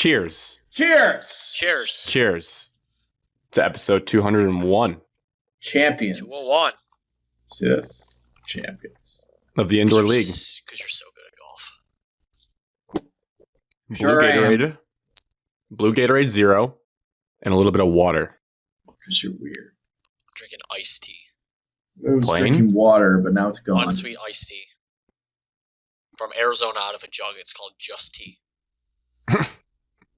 Cheers. Cheers. Cheers. Cheers to episode 201 Champions. 201. Yes. Champions. of the Indoor League. Because you're so good at golf. Sure I am. Blue Gatorade Zero, and a little bit of water. Because you're weird. I'm drinking iced tea. I was Plain? drinking water, but now it's gone. Unsweet iced tea. From Arizona out of a jug. It's called Just Tea.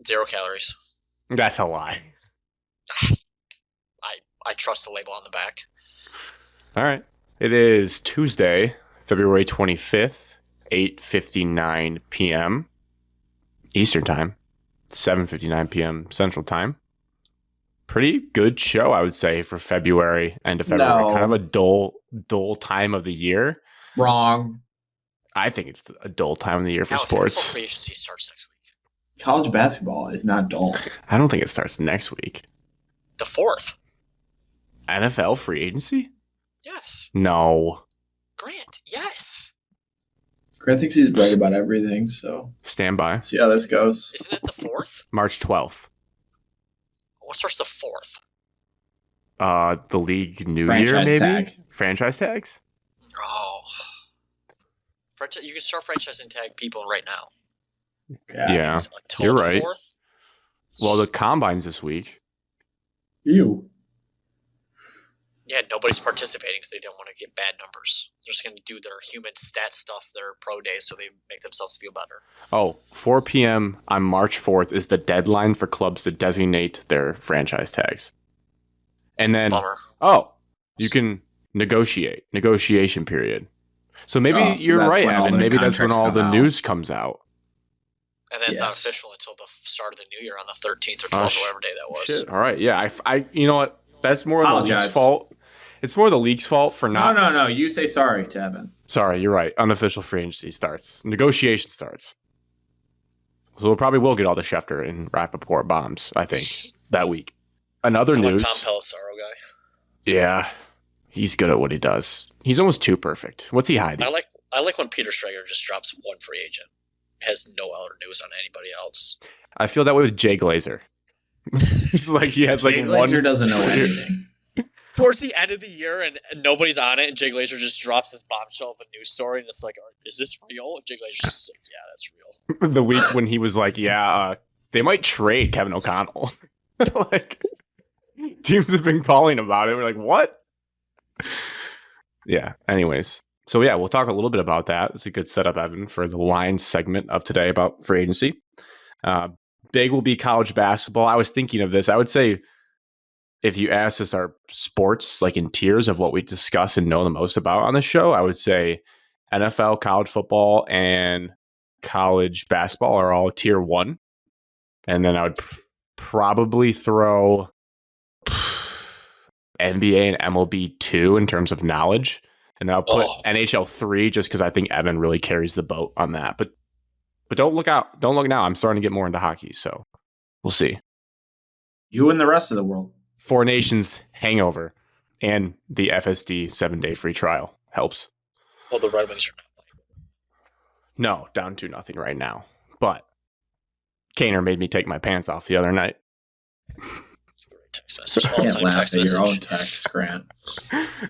0 calories. That's a lie. I trust the label on the back. All right. It is Tuesday, February 25th, 8:59 p.m. Eastern Time, 7:59 p.m. Central Time. Pretty good show, I would say, for February, end of February. No. Kind of a dull time of the year. Wrong. I think it's a dull time of the year for Now, sports. Free agency starts next week. College basketball is not dull. I don't think it starts next week. The 4th. NFL free agency? Yes. No. Grant, yes. Grant thinks he's right about everything, so Stand by. let's see how this goes. Isn't it the 4th? March 12th. What starts the 4th? The league new Franchise year, maybe? tag. Franchise tags? Oh. You can start franchising tag people right now. Yeah. It's until you're the right. 4th? Well, the combine's this week. You. Yeah, nobody's participating because they don't want to get bad numbers. They're just going to do their human stat stuff, their pro days, so they make themselves feel better. Oh, 4 p.m. on March 4th is the deadline for clubs to designate their franchise tags. And then, Bummer. you can negotiation period. So maybe Oh, so you're that's right, when all Evan. the Maybe that's when contracts all the come out. news comes out. And then it's not Yes. official until the start of the new year on the 13th or 12th or whatever day that was. Shit. All right. Yeah. I you know what? That's more the league's Apologize. fault. It's more the league's fault for not. No. You say sorry to Evan. Sorry, you're right. Unofficial free agency starts. Negotiation starts. So we probably will get all the Schefter and Rappaport bombs, I think, that week. Another I like news. Tom Pelissaro guy. Yeah. He's good at what he does. He's almost too perfect. What's he hiding? I like when Peter Schrager just drops one free agent. Has no other news on anybody else. I feel that way with Jay Glazer. It's like he has like Jay one. Glazer doesn't know anything. Towards the end of the year and nobody's on it, and Jay Glazer just drops his bombshell of a news story, and it's like, is this real? And Jay Glazer's just like, yeah, that's real. The week when he was like, they might trade Kevin O'Connell. Like, teams have been calling about it. We're like, what? Yeah. Anyways. So, yeah, we'll talk a little bit about that. It's a good setup, Evan, for the Lions segment of today about free agency. Big will be college basketball. I was thinking of this. I would say if you asked us our sports, like in tiers of what we discuss and know the most about on the show, I would say NFL, college football, and college basketball are all tier 1. And then I would probably throw NBA and MLB 2 in terms of knowledge. And then I'll put NHL 3 just because I think Evan really carries the boat on that. But don't look out. Don't look now. I'm starting to get more into hockey, so we'll see. You and the rest of the world. 4 Nations hangover and the FSD 7-day free trial helps. Well, the Red Wings are not playing. No, down 2-0 right now. But Kaner made me take my pants off the other night. Text message, You can't all-time laugh text at your message. own text, Grant.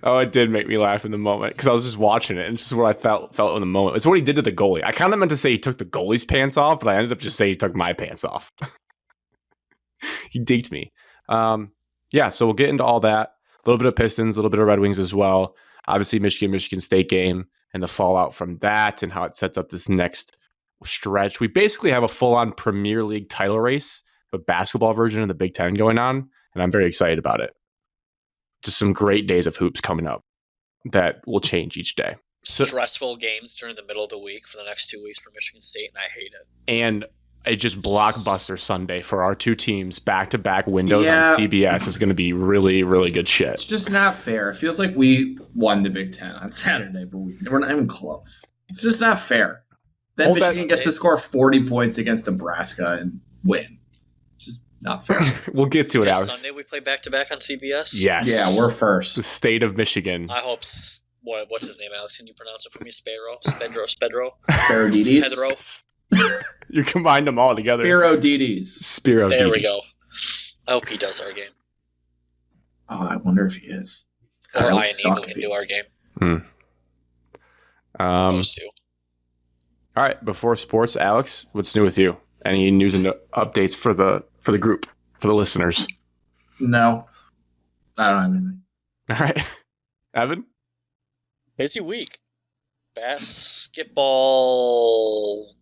Oh, it did make me laugh in the moment because I was just watching it, and it's just what I felt in the moment. It's what he did to the goalie. I kind of meant to say he took the goalie's pants off, but I ended up just saying he took my pants off. He deked me. Yeah, so we'll get into all that. A little bit of Pistons, a little bit of Red Wings as well. Obviously, Michigan State game and the fallout from that and how it sets up this next stretch. We basically have a full-on Premier League title race, but basketball version of the Big Ten going on, and I'm very excited about it. Just some great days of hoops coming up that will change each day. Stressful games during the middle of the week for the next 2 weeks for Michigan State, and I hate it. And a just blockbuster Sunday for our two teams, back-to-back windows Yeah. on CBS is going to be really, really good shit. It's just not fair. It feels like we won the Big Ten on Saturday, but we're not even close. It's just not fair. Then Well, Michigan gets to score 40 points against Nebraska and win. It's just not fair. We'll get to it, This Alex. Sunday we play back-to-back on CBS? Yes. Yeah, we're the first. state of Michigan. I hope... What's his name, Alex? Can you pronounce it for me? Spedro? Paradidis. Pedro. You combined them all together. Spiro Dides. Spiro. There we Dides. go. I hope he does our game. Oh, I wonder if he is. Or That would Ian suck Eagle if can he- do our game. All Those two. right. Before sports, Alex, what's new with you? Any news and updates for the group, for the listeners? No. I don't have anything. All right. Evan? Busy week. Basketball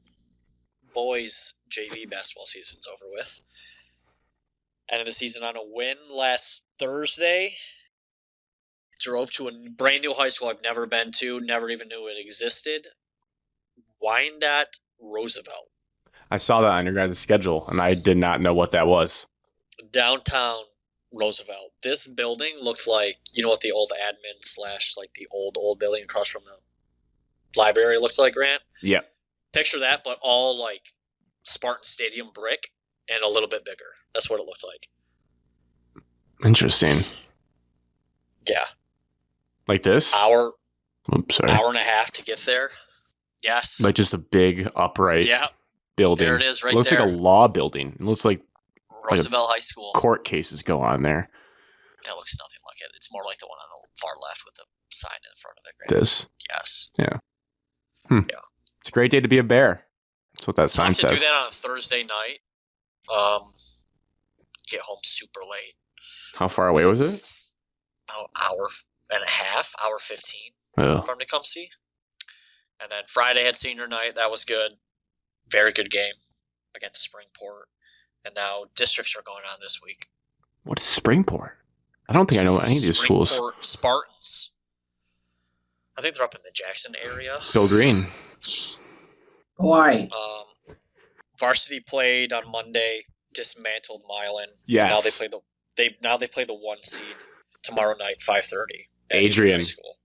boys JV basketball season's over with. End of the season on a win last Thursday. Drove to a brand new high school I've never been to, never even knew it existed. Wyandotte Roosevelt. I saw that on your guys' schedule, and I did not know what that was. Downtown Roosevelt. This building looked like, you know what the old admin / like the old building across from the library looked like, Grant? Yeah. Picture that, but all like Spartan Stadium brick and a little bit bigger. That's what it looked like. Interesting. Yeah. Like this? Hour Oops, sorry. and a half to get there. Yes. Like just a big upright Yeah. building. There it is, right Looks there. like a law building. It looks like Roosevelt High School. court cases go on there. That looks nothing like it. It's more like the one on the far left with the sign in front of it. Grant. This. Yes. It's a great day to be a bear. That's what that sign Tough to do says. that on a Thursday night. Get home super late. How far away was it? It's about hour and a half, hour 15 Oh. for him to come see. And then Friday had senior night. That was good. Very good game against Springport. And now districts are going on this week. What is Springport? I don't think I know any of these schools. Springport Spartans. I think they're up in the Jackson area. Bill Green. Why? Varsity played on Monday, dismantled Milan. Yes. Now they play the 1 seed tomorrow night, 5:30. at Adrian. High School.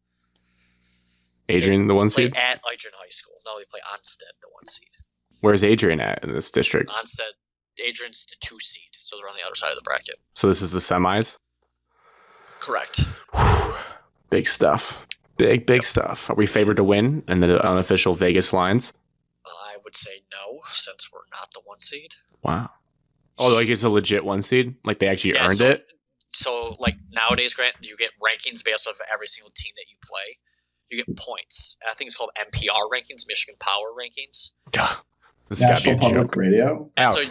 Adrian, the one Play seed? at Adrian High School. No, they play Onstead, the 1 seed. Where's Adrian at in this district? Onstead, Adrian's the 2 seed, so they're on the other side of the bracket. So this is the semis? Correct. Big stuff. Big stuff. Are we favored to win in the unofficial Vegas lines? I would say no, since we're not the 1 seed. Wow. Oh, like it's a legit 1 seed? Like they actually earned so, it? So, like nowadays, Grant, you get rankings based off of every single team that you play. You get points. I think it's called MPR rankings, Michigan Power rankings. This has got to be National a Public joke. Radio? And Out. so,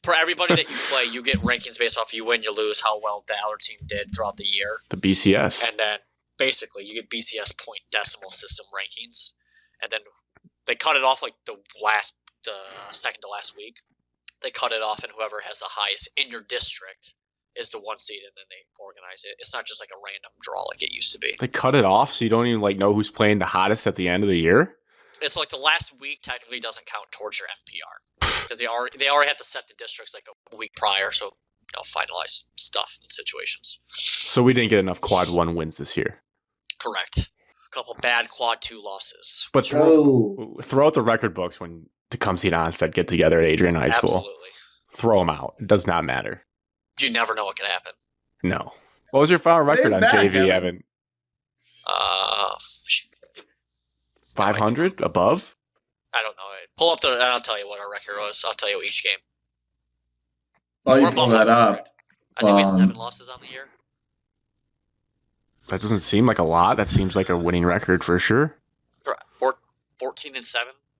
for everybody that you play, you get rankings based off you win, you lose, how well the other team did throughout the year. The BCS. And then basically you get BCS point decimal system rankings. And then they cut it off like the second to last week. They cut it off, and whoever has the highest in your district is the 1 seed, and then they organize it. It's not just like a random draw like it used to be. They cut it off so you don't even like know who's playing the hottest at the end of the year? It's like the last week technically doesn't count towards your MPR because they already have to set the districts like a week prior, so finalize stuff and situations. So we didn't get enough quad 1 wins this year. Correct. A couple bad quad 2 losses. But throw out the record books when Tecumseh and Onstead get together at Adrian High School. Absolutely. Throw them out. It does not matter. You never know what can happen. No. What was your final record on back, JV, Evan. Evan? 500? I Above? don't know. Pull up and I'll tell you what our record was. I'll tell you each game. While you We're pull above that 500. up, I think we had 7 losses on the year. That doesn't seem like a lot. That seems like a winning record for sure. 14-7,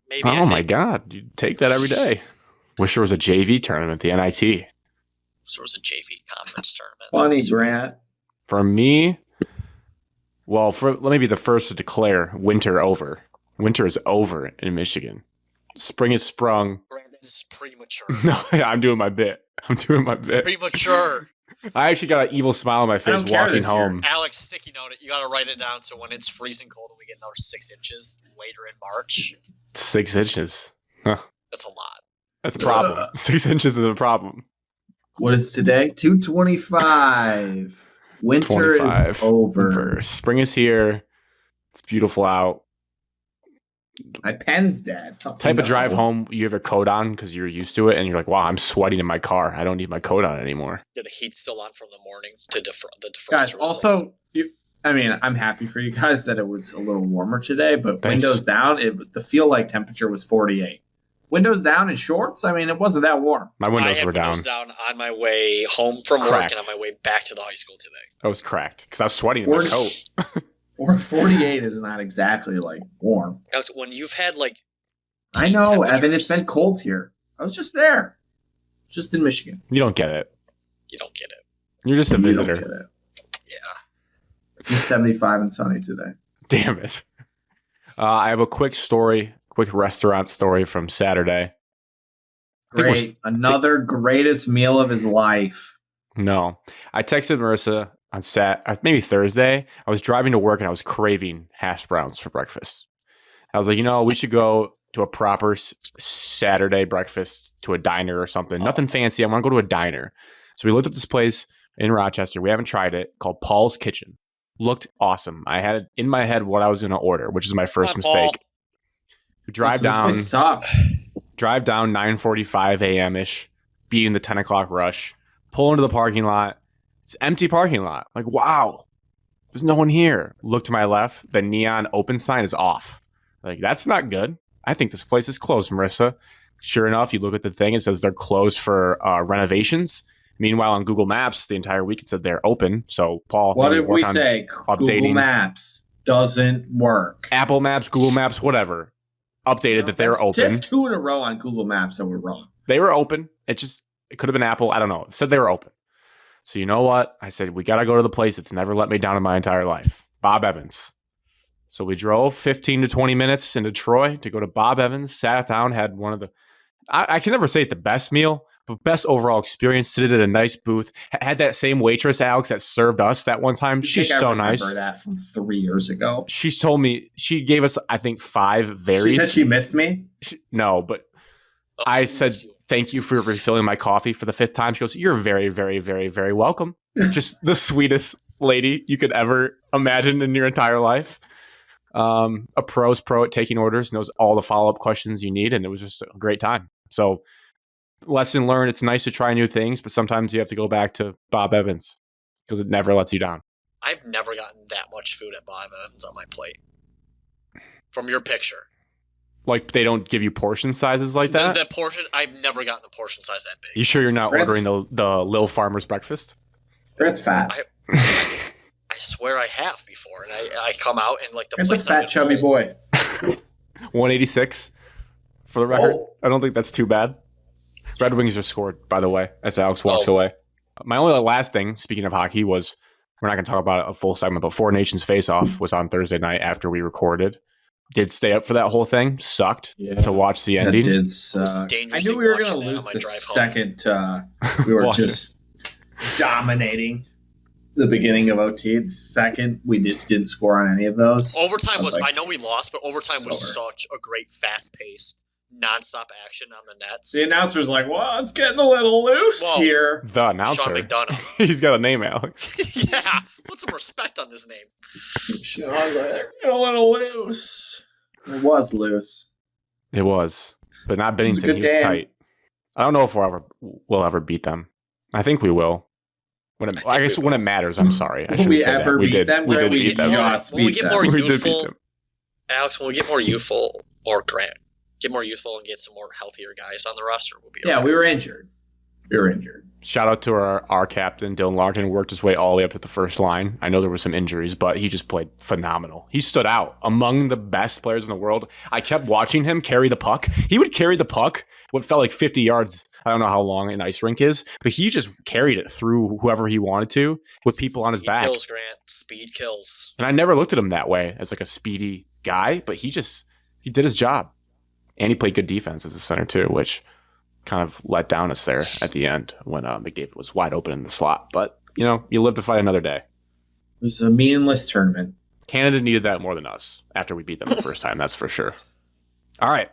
maybe. Oh I my think. God. You take that every day. Wish there was a JV tournament, the NIT. So it was a JV conference tournament. funny, Grant. For me, well, let me be the first to declare winter over. Winter is over in Michigan. Spring is sprung. Brandon's premature. No, I'm doing my bit. Premature. I actually got an evil smile on my face don't care walking this year. home. Alex, sticky note it. You got to write it down so when it's freezing cold and we get another 6 inches later in March, 6 inches. that's a lot. That's a problem. 6 inches is a problem. What is today? 225. Winter 25. is over. Spring is here. It's beautiful out. My pen's dead. Type of drive home you have a coat on because you're used to it, and you're like, wow, I'm sweating in my car. I don't need my coat on anymore. Yeah, the heat's still on from the morning to the defroster. Guys, was also, I'm happy for you guys that it was a little warmer today, but Thanks. windows down, the feel like temperature was 48. Windows down and shorts? I mean, it wasn't that warm. My I windows had were down. windows down on my way home from Cracked. work and on my way back to the high school today. I was cracked because I was sweating in my coat. 48 is not exactly like warm. Alex, when you've had like I know, Evan. It's temperatures, been cold here. I was just there. Just in Michigan. You don't get it. you don't get it. You're just a You don't visitor. get it. Yeah. It's 75 and sunny today. Damn it. I have a quick restaurant story from Saturday. Great. Another greatest meal of his life. No. I texted Marissa on maybe Thursday. I was driving to work and I was craving hash browns for breakfast. I was like, we should go to a proper Saturday breakfast to a diner or something. Nothing fancy. I want to go to a diner. So we looked up this place in Rochester. We haven't tried it, called Paul's Kitchen. Looked awesome. I had it in my head what I was going to order, which is my first Come on, mistake. Paul. We drive This down place sucks. 9:45 a.m.-ish, beating the 10 o'clock rush, pull into the parking lot. It's an empty parking lot. Like, wow, there's no one here. Look to my left. The neon open sign is off. Like, that's not good. I think this place is closed, Marissa. Sure enough, you look at the thing. It says they're closed for renovations. Meanwhile, on Google Maps, the entire week it said they're open. So, Paul, What maybe if we work on say Google updating. Maps doesn't work? Apple Maps, Google Maps, whatever, updated that they were open. That's 2 in a row on Google Maps that were wrong. They were open. It could have been Apple. I don't know. It said they were open. So you know what? I said, we got to go to the place that's never let me down in my entire life. Bob Evans. So we drove 15 to 20 minutes into Troy to go to Bob Evans, sat down, had one of the, I can never say it the best meal, but best overall experience. Sit at a nice booth. Had that same waitress, Alex, that served us that one time. She's so nice. I remember that from 3 years ago. She told me, she gave us, I think, 5 varies. She said she missed me? No, but I said, thank you for refilling my coffee for the 5th time. She goes, you're very, very, very, very welcome. Just the sweetest lady you could ever imagine in your entire life. A pro's pro at taking orders, knows all the follow-up questions you need, and it was just a great time. So, lesson learned, it's nice to try new things, but sometimes you have to go back to Bob Evans because it never lets you down. I've never gotten that much food at Bob Evans on my plate. From your picture. Like, they don't give you portion sizes like that? The portion, I've never gotten a portion size that big. You sure you're not ordering the Lil Farmer's breakfast? That's fat. I swear I have before, and I come out and like the It's a plate's not fat, even chubby full. boy. 186 for the record. Oh. I don't think that's too bad. Red Wings are scored, by the way, as Alex walks away. My only last thing, speaking of hockey, was we're not going to talk about a full segment, but Four Nations Face-Off was on Thursday night after we recorded. Did stay up for that whole thing. Sucked to watch the ending. That did suck. I knew we were going to lose the second we were just dominating the beginning of OT. The second, we just didn't score on any of those. Overtime was, I know we lost, but overtime was such a great fast-paced, nonstop action on the nets. The announcer's like, well, it's getting a little loose here. The announcer. Sean McDonough. He's got a name, Alex. Yeah, put some respect on this name. Sean's like, they're getting a little loose. It was loose. It was. But not Bennington. He was tight. I don't know if we'll ever beat them. I think we will. When it matters, I'm sorry. I shouldn't say that. We did beat them. When we get more youthful, Alex, when we get more youthful, or Grant, get more youthful and get some more healthier guys on the roster, we'll be all right. We were injured. Shout out to our captain, Dylan Larkin, worked his way all the way up to the first line. I know there were some injuries, but he just played phenomenal. He stood out among the best players in the world. I kept watching him carry the puck. He would carry the puck what felt like 50 yards. I don't know how long an ice rink is, but he just carried it through whoever he wanted to with people on his back. Speed kills, Grant. Speed kills. And I never looked at him that way as like a speedy guy, but he did his job. And he played good defense as a center too, which kind of let down us there at the end when McDavid was wide open in the slot. But, you live to fight another day. It was a meaningless tournament. Canada needed that more than us after we beat them the first time, that's for sure. All right.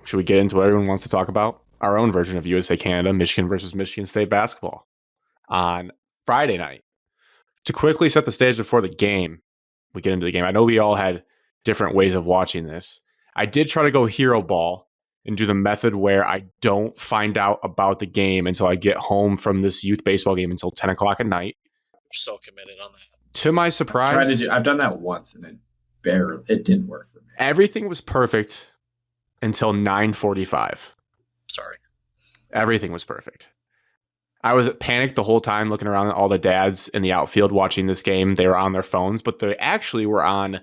Should we get into what everyone wants to talk about? Our own version of USA Canada, Michigan versus Michigan State basketball on Friday night. To quickly set the stage before the game, we get into the game. I know we all had different ways of watching this. I did try to go hero ball and do the method where I don't find out about the game until I get home from this youth baseball game until 10 o'clock at night. You're so committed on that. To my surprise, I've done that once and it didn't work for me. Everything was perfect until 9:45. Sorry. Everything was perfect. I was panicked the whole time looking around at all the dads in the outfield watching this game. They were on their phones, but they actually were on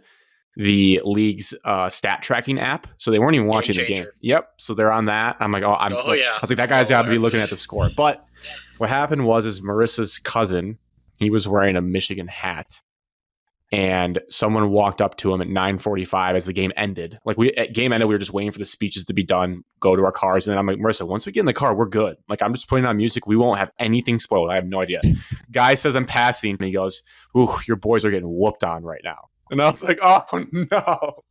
the league's stat tracking app. So they weren't even watching the game. Yep. So they're on that. I'm like, I was like, that guy's got to be looking at the score. But what happened was Marissa's cousin, he was wearing a Michigan hat. And someone walked up to him at 9:45 as the game ended. Like game ended, we were just waiting for the speeches to be done, go to our cars. And then I'm like, Marissa, once we get in the car, we're good. Like, I'm just putting on music. We won't have anything spoiled. I have no idea. Guy says I'm passing. And he goes, ooh, your boys are getting whooped on right now. And I was like, oh, no.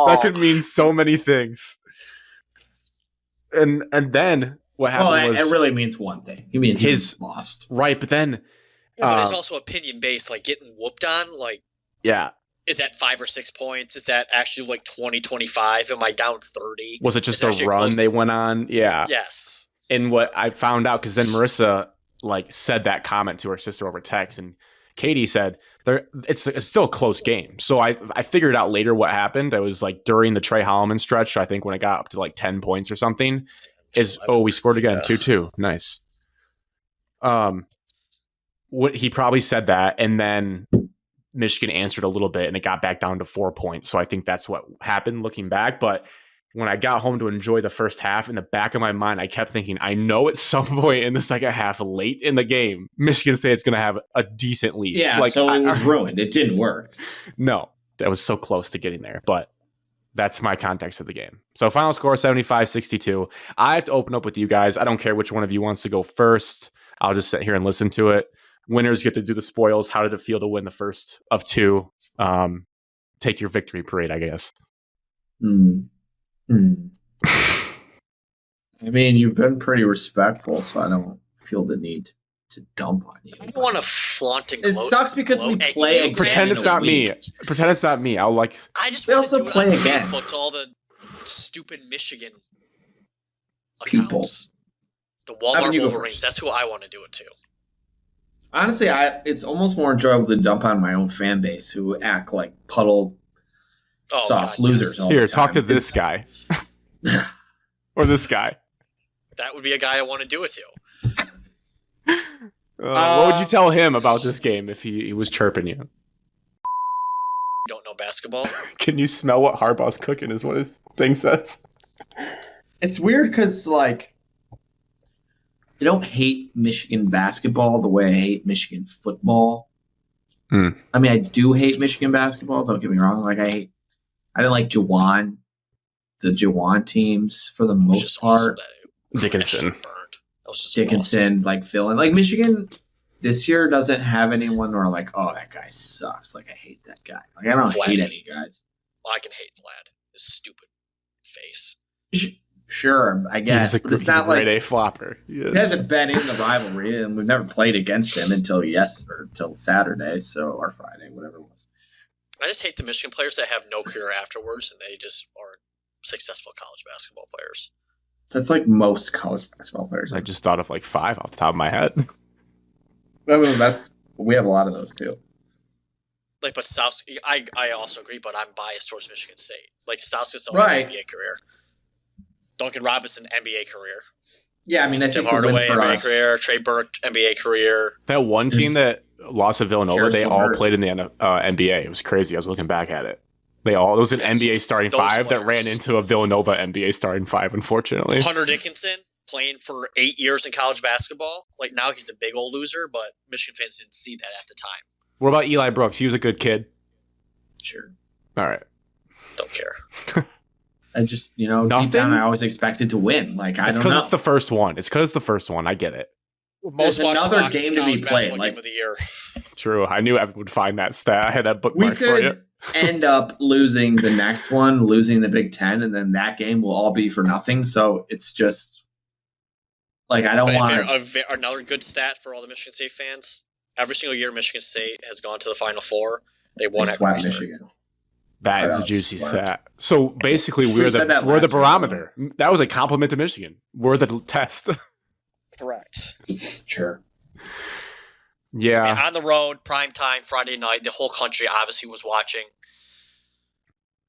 That could mean so many things. And then what happened was... it really means one thing. It means he's lost. Right, but then... Yeah, but it's also opinion based, like getting whooped on, like, yeah. Is that 5 or 6 points? Is that actually like 20, 25? Am I down 30? Was it just a run they went on? Yeah. Yes. And what I found out, because then Marissa like said that comment to her sister over text, and Katie said it's still a close game. So I figured out later what happened. It was like during the Trey Holloman stretch, I think when it got up to like 10 points or something, we scored again, 2-2. Nice. What he probably said that, and then Michigan answered a little bit, and it got back down to 4 points. So I think that's what happened looking back. But when I got home to enjoy the first half, in the back of my mind, I kept thinking, I know at some point in the second half, late in the game, Michigan State's going to have a decent lead. Yeah, so it was ruined. It didn't work. No, that was so close to getting there, but that's my context of the game. So final score, 75-62. I have to open up with you guys. I don't care which one of you wants to go first. I'll just sit here and listen to it. Winners get to do the spoils. How did it feel to win the first of two? Take your victory parade, I guess. I mean, you've been pretty respectful, so I don't feel the need to dump on you. I don't want to flaunt and gloat. It sucks because we play again. Pretend it's not me. Pretend it's not me. I just want to do play it on Facebook to all the stupid Michigan accounts. The Walmart Wolverines. That's who I want to do it to. Honestly, it's almost more enjoyable to dump on my own fan base who act like puddle soft losers all the time. Here, talk to this guy. Or this guy. That would be a guy I want to do it to. What would you tell him about this game if he was chirping you? You don't know basketball? Can you smell what Harbaugh's cooking is what his thing says? It's weird because, like, I don't hate Michigan basketball the way I hate Michigan football. I mean, I do hate Michigan basketball. Don't get me wrong. Like, I didn't like Jawan, the Jawan teams for the most part. Dickinson, like Phil, and like Michigan this year doesn't have anyone where I'm like, oh, that guy sucks. Like, I hate that guy. Like, I don't hate any guys. Well, I can hate Vlad. His stupid face. Sure, I guess, but it's not like grade A flopper. He hasn't been in the rivalry, and we've never played against him until Saturday, or Friday, whatever it was. I just hate the Michigan players that have no career afterwards, and they just are successful college basketball players. That's like most college basketball players. I just thought of like 5 off the top of my head. I mean, we have a lot of those too. Like, but South, I also agree, but I'm biased towards Michigan State. Like, South's only NBA career. Duncan Robinson, NBA career. Yeah, I mean, I Tim think Hardaway, NBA NBA career. Trey Burke, NBA career. That one team that lost to Villanova, they all played in the NBA. It was crazy. I was looking back at it. It was an NBA starting 5 that ran into a Villanova NBA starting 5, unfortunately. Hunter Dickinson playing for 8 years in college basketball. Like, now he's a big old loser, but Michigan fans didn't see that at the time. What about Eli Brooks? He was a good kid. Sure. All right. Don't care. I just, deep down, I always expected to win. Like, I don't know. It's because it's the first one. I get it. Most another game to be played. Like, game of the year. True. I knew Evan would find that stat. I had that bookmark for you. We could end up losing the next one, losing the Big Ten, and then that game will all be for nothing. So it's just like, I don't want another good stat for all the Michigan State fans. Every single year Michigan State has gone to the Final Four. They won at Michigan. That is a juicy stat. So basically, we're the barometer. That was a compliment to Michigan. We're the test. Correct. Sure. Yeah. And on the road, prime time, Friday night, the whole country obviously was watching.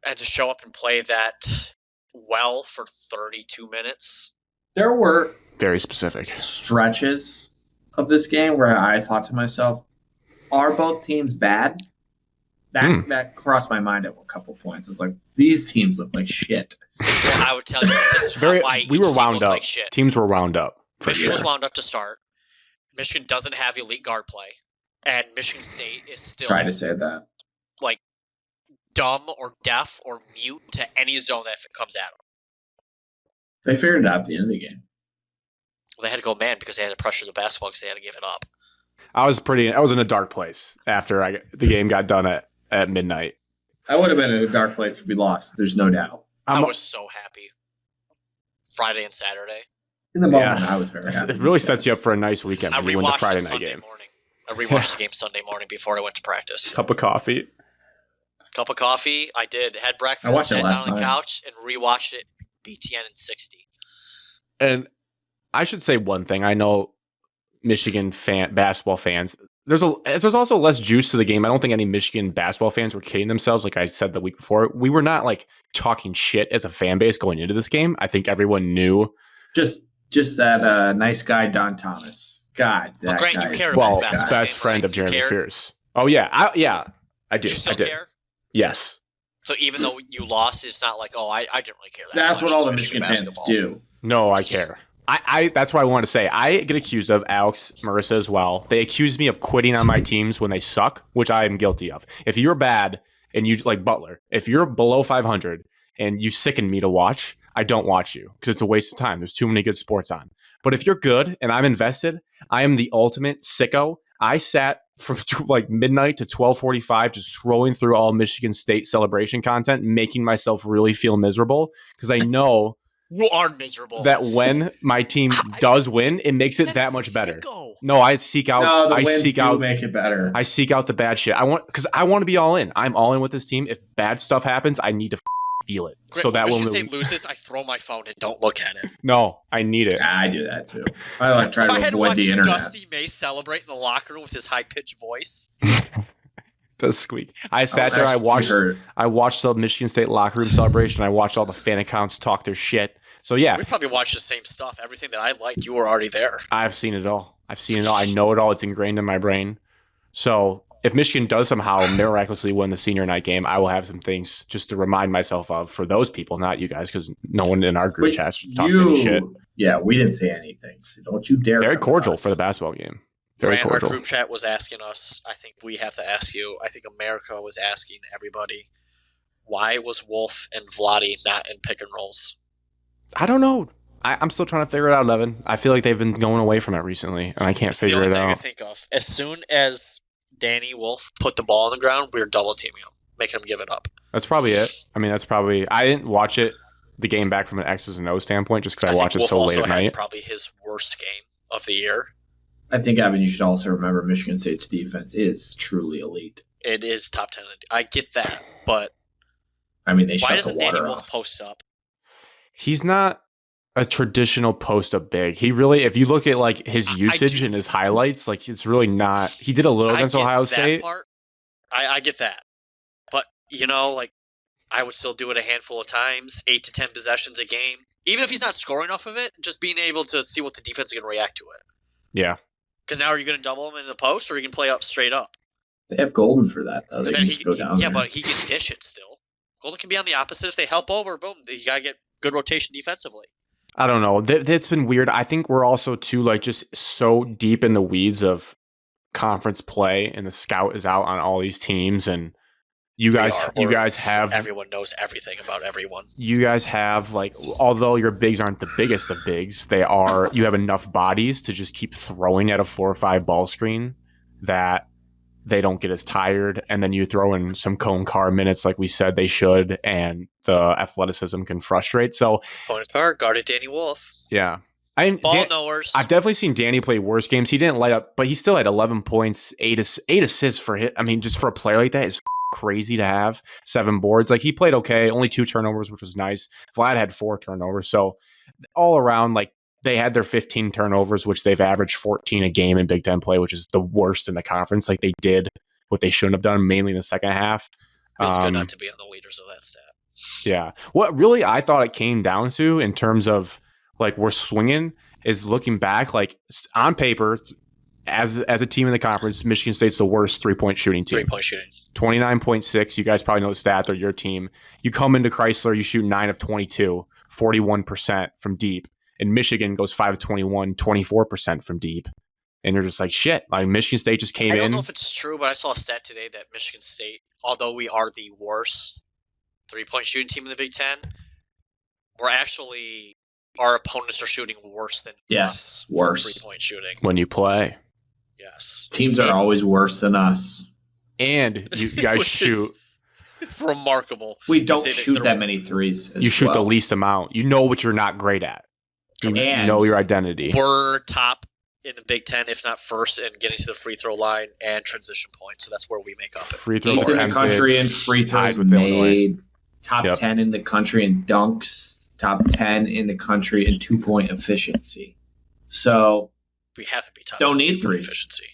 And to show up and play that well for 32 minutes. There were Very specific stretches of this game where I thought to myself, are both teams bad? That crossed my mind at a couple points. I was like, these teams look like shit. Well, I would tell you this is why we each were team wound looked up. like shit. Teams were wound up. Michigan was wound up to start. Michigan doesn't have elite guard play. And Michigan State is still Try to say that. like dumb or deaf or mute to any zone that comes at them. They figured it out at the end of the game. Well, they had to go man because they had to pressure the basketball because they had to give it up. I was in a dark place after the game got done at midnight. I would have been in a dark place if we lost. There's no doubt. I was so happy. Friday and Saturday. In the moment, I was very happy. It really sets you up for a nice weekend I when you win the rewatched Friday it night Sunday game. morning. I rewatched the game Sunday morning before I went to practice. Cup of coffee. Cup of coffee. I did. Had breakfast. I watched it sat last down on the night. couch and rewatched it. BTN in 60. And I should say one thing. I know Michigan basketball fans. There's also less juice to the game. I don't think any Michigan basketball fans were kidding themselves. Like I said the week before, we were not like talking shit as a fan base going into this game. I think everyone knew. Just that nice guy Don Thomas. God, that Grant, guy you care is about Well, basketball best game, friend right? of You Jeremy care? Fears. Oh yeah, I did. You still I did. care? Yes. So even though you lost, it's not like, I didn't really care that That's much. what all the It's Michigan fans basketball. do. No, I care. I that's what I want to say. I get accused of, Alex, Marissa as well. They accuse me of quitting on my teams when they suck, which I am guilty of. If you're bad and you like Butler, if you're below 500 and you sicken me to watch, I don't watch you because it's a waste of time. There's too many good sports on. But if you're good and I'm invested, I am the ultimate sicko. I sat from like midnight to 12:45 just scrolling through all Michigan State celebration content, making myself really feel miserable because I know You are miserable. that when my team does win, it makes it that much better. No, I seek out. No, the I wins seek do out. make it better. I seek out the bad shit. I want to be all in. I'm all in with this team. If bad stuff happens, I need to feel it. Great. So that when when Michigan we State loses, I throw my phone and don't look at it. no, I need it. I do that too. I like try If I to had avoid watched the internet. Dusty May celebrate in the locker room with his high pitched voice, The squeak. I sat there. I watched the Michigan State locker room celebration. I watched all the fan accounts talk their shit. So yeah, we probably watched the same stuff. Everything that I liked, you were already there. I've seen it all. I know it all. It's ingrained in my brain. So if Michigan does somehow miraculously win the senior night game, I will have some things just to remind myself of for those people, not you guys, because no one in our group chat talked any shit. Yeah, we didn't say anything. So don't you dare. Very come to cordial us. for the basketball game. Very Grant, cordial. our group chat was asking us, I think we have to ask you, I think America was asking everybody, why was Wolf and Vladi not in pick and rolls? I don't know. I'm still trying to figure it out, Evan. I feel like they've been going away from it recently, and I can't It's figure the it only thing I out. think of. As soon as Danny Wolf put the ball on the ground, we were double teaming him, making him give it up. That's probably it. I mean, I didn't watch it, the game back from an X's and O's standpoint, just because I watch it Wolf so late also at had night. probably his worst game of the year. I think, Evan, you should also remember Michigan State's defense is truly elite. It is top 10. I get that, but I mean, they why shut the doesn't Danny water Wolf off. post up? He's not a traditional post-up big. He really, if you look at like his usage and his highlights, like it's really not. He did a little against I get Ohio that State. Part. I get that. But, like, I would still do it a handful of times, 8 to 10 possessions a game. Even if he's not scoring off of it, just being able to see what the defense is going to react to it. Yeah. Because now are you going to double him in the post, or are you going to play up straight up? They have Golden for that, though. They And can just go down there. but he can dish it still. Golden can be on the opposite. If they help over, boom, you got to get good rotation defensively. I don't know. That's been weird. I think we're also too like just so deep in the weeds of conference play, and the scout is out on all these teams, and you guys have everyone knows everything about everyone. You guys have like, although your bigs aren't the biggest of bigs, they are. You have enough bodies to just keep throwing at a 4 or 5 ball screen that they don't get as tired, and then you throw in some Cone Carr minutes like we said they should, and the athleticism can frustrate. So Cone Carr guarded Danny Wolf. Yeah. Ball knowers. I've definitely seen Danny play worse games. He didn't light up, but he still had 11 points, 8 assists for hit. I mean, just for a player like that is crazy to have. 7 boards. Like, he played okay, only 2 turnovers, which was nice. Vlad had 4 turnovers. So all around, like, they had their 15 turnovers, which they've averaged 14 a game in Big Ten play, which is the worst in the conference. Like, they did what they shouldn't have done, mainly in the second half. Feels good not to be on the leaders of that stat. Yeah. What really I thought it came down to in terms of like we're swinging is looking back, like on paper, as a team in the conference, Michigan State's the worst 3-point shooting team. 3-point shooting. 29.6. You guys probably know the stat. They're your team. You come into Chrysler, you shoot 9 of 22, 41% from deep. And Michigan goes 5 of 21, 24% from deep. And you're just like, shit. Like Michigan State just came in. I don't know if it's true, but I saw a stat today that Michigan State, although we are the worst 3-point shooting team in the Big Ten, we're actually, our opponents are shooting worse than us for 3-point shooting. When you play. Yes. Teams are always worse than us. And you guys shoot. Remarkable. We don't shoot that many threes. You shoot the least amount. You know what you're not great at. You know your identity. We're top in the Big Ten, if not first, in getting to the free throw line and transition point. So that's where we make up it. Free throws in the country in free throws made. Top 10 in the country in dunks. Top 10 in the country in 2-point efficiency. So we have to be top. Don't need threes. Efficiency.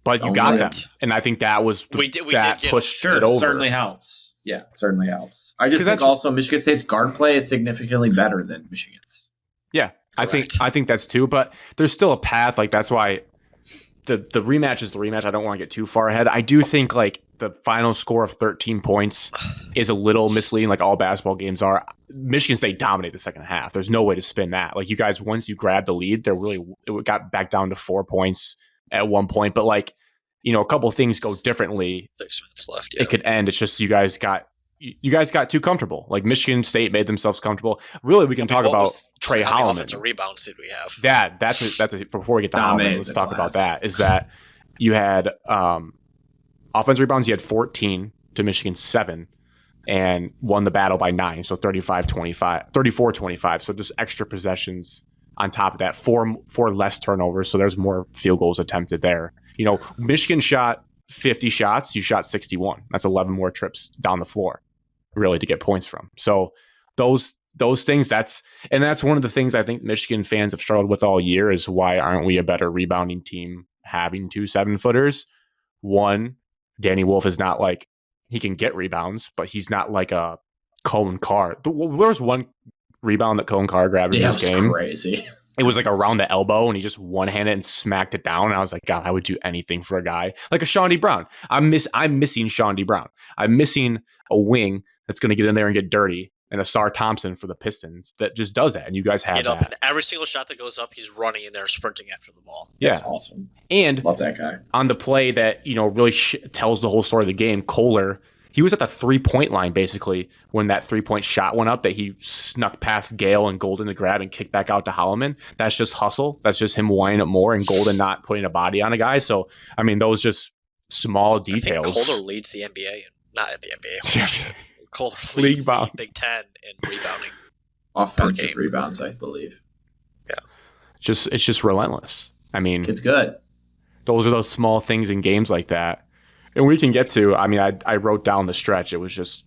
But you got them, and I think that was we did pushed it over. Certainly helps. Yeah, certainly helps. I just think also Michigan State's guard play is significantly better than Michigan's. Yeah, correct. I think that's too. But there's still a path. Like that's why the rematch is the rematch. I don't want to get too far ahead. I do think like the final score of 13 points is a little misleading, like all basketball games are. Michigan State dominated the second half. There's no way to spin that. Like you guys, once you grabbed the lead, it got back down to 4 points at one point. But like, you know, a couple of things go differently. 6 minutes left. Yeah. It could end. It's just you guys got too comfortable. Like Michigan State made themselves comfortable. Really, we can talk about Trey Holloman. How many offensive rebounds did we have? That's before we get to Holloman, let's talk about that. Is that you had offensive rebounds? You had 14 to Michigan's 7, and won the battle by 9. So 34-25. So just extra possessions on top of that. Four less turnovers. So there's more field goals attempted there. You know, Michigan shot 50 shots. You shot 61. That's 11 more trips down the floor, really, to get points from. So those things, that's one of the things I think Michigan fans have struggled with all year is why aren't we a better rebounding team having 2 7-footers? One, Danny Wolf is not like, he can get rebounds, but he's not like a Cohen Carr. There's one rebound that Cohen Carr grabbed in this game. Crazy. It was like around the elbow, and he just one-handed and smacked it down. And I was like, God, I would do anything for a guy like a Shawnee Brown. I'm missing Shawnee Brown. I'm missing a wing that's going to get in there and get dirty, and a Sar Thompson for the Pistons that just does that. And you guys have that. Every single shot that goes up, he's running in there, sprinting after the ball. Yeah, that's awesome. And love that guy. On the play that really tells the whole story of the game, Kohler. He was at the 3-point line, basically, when that 3-point shot went up that he snuck past Gale and Golden to grab and kick back out to Holloman. That's just hustle. That's just him winding up more and Golden not putting a body on a guy. So, I mean, those just small details. I think Kohler leads the NBA. Not at the NBA. Kohler leads the Big Ten in rebounding. Offensive rebounds, I believe. Yeah. It's just relentless. I mean, it's good. Those are those small things in games like that. And we can get to, I mean, I wrote down the stretch. It was just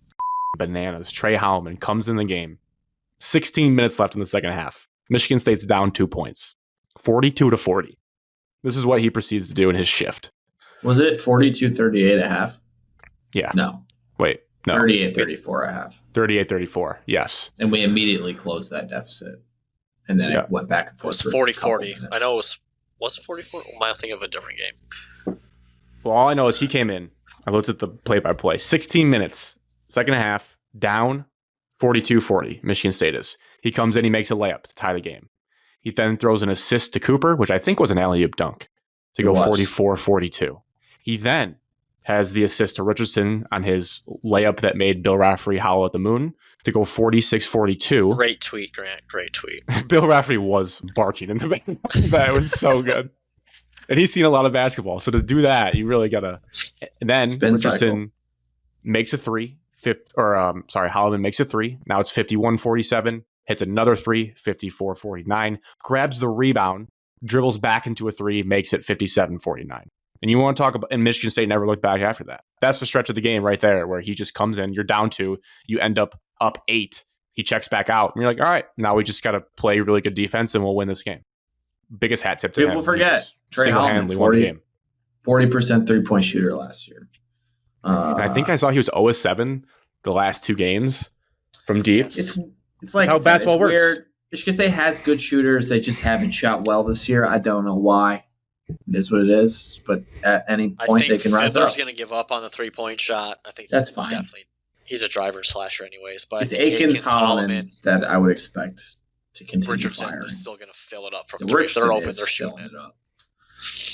bananas. Trey Holloman comes in the game. 16 minutes left in the second half. Michigan State's down 2 points. 42-40. This is what he proceeds to do in his shift. Was it 42-38 at half? Yeah. No. Wait. No. 38-34 at half. 38-34. Yes. And we immediately closed that deficit. And then it went back and forth. It was 40-40. I know it was it 44? Or am I thinking of a different game? Well, all I know is he came in. I looked at the play-by-play. 16 minutes, second half, down 42-40, Michigan State is. He comes in, he makes a layup to tie the game. He then throws an assist to Cooper, which I think was an alley-oop dunk, to go 44-42. He then has the assist to Richardson on his layup that made Bill Raftery howl at the moon to go 46-42. Great tweet, Grant. Great tweet. Bill Raftery was barking in the back. That was so good. And he's seen a lot of basketball. So to do that, you really got to... And then Richardson makes a 3. Holloman makes a 3. Now it's 51-47. Hits another 3, 54-49. Grabs the rebound, dribbles back into a 3, makes it 57-49. And you want to talk about... And Michigan State never looked back after that. That's the stretch of the game right there where he just comes in, you're down 2, you end up 8. He checks back out. And you're like, all right, now we just got to play really good defense and we'll win this game. Biggest hat tip to him. People forget Trey Holloman, 40% 3-point shooter last year. I think I saw he was 0-7 the last 2 games from deep. It's like how basketball works. Weird. Michigan State has good shooters. They just haven't shot well this year. I don't know why. It is what it is. But at any point, they can rise up. Fiddler's going to give up on the 3-point shot. I think that's fine. Definitely, he's a driver slasher anyways. But it's Aikens, Holloman that I would expect to continue Richardson firing. is still going to fill it up from 3. If they're open, they're shooting it up.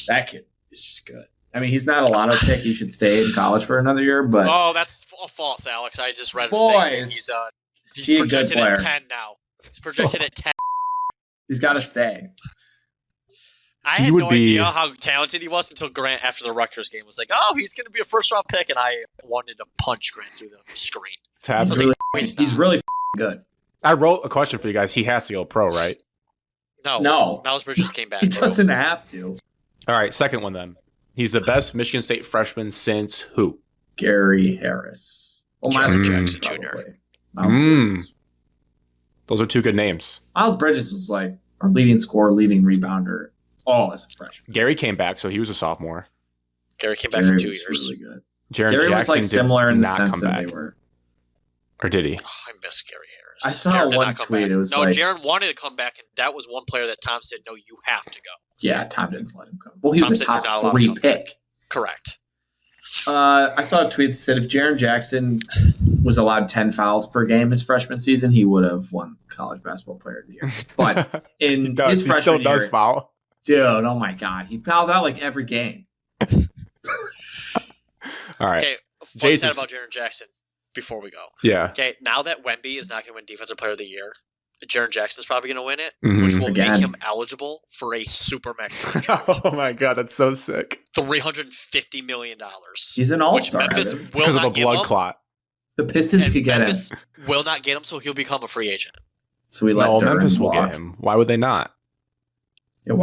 That kid is just good. I mean, he's not a lotto pick. He should stay in college for another year. But that's false, Alex. I just read boys, he's projected at 10 now. He's projected at 10. He's got to stay. I had no idea how talented he was until Grant, after the Rutgers game, was like, "Oh, he's going to be a first-round pick," and I wanted to punch Grant through the screen. He's really good. I wrote a question for you guys. He has to go pro, right? No. Miles Bridges came back. He doesn't have to. All right, second one then. He's the best Michigan State freshman since who? Gary Harris. Well, Miles Jackson Jr. Miles Bridges. Those are 2 good names. Miles Bridges was like our leading scorer, leading rebounder, all as a freshman. Gary came back, so he was a sophomore. Gary came back for 2 years. Really good. Gary Jackson was like similar in the not sense come that back. they were. Or did he? Oh, I miss Gary Harris. I saw one tweet. It was like, Jaron wanted to come back, and that was one player that Tom said, "No, you have to go." Yeah, Tom didn't let him come. Well, he was a top 3 pick. Correct. I saw a tweet that said if Jaren Jackson was allowed 10 fouls per game his freshman season, he would have won College Basketball Player of the Year. But in his freshman year, he still does foul. Dude, oh my God, he fouled out like every game. All right. Okay, fun stat about Jaren Jackson before we go. Yeah. Okay, now that Wemby is not going to win Defensive Player of the Year, Jaren Jackson's probably going to win it, which will make him eligible for a Supermax contract. Oh my God, that's so sick. $350 million. He's an all-star. Memphis will because of not a blood give him. clot. The Pistons could get Memphis him. will not get him, so he'll become a free agent. So we let Memphis will walk. get him. Why would they not? Yeah,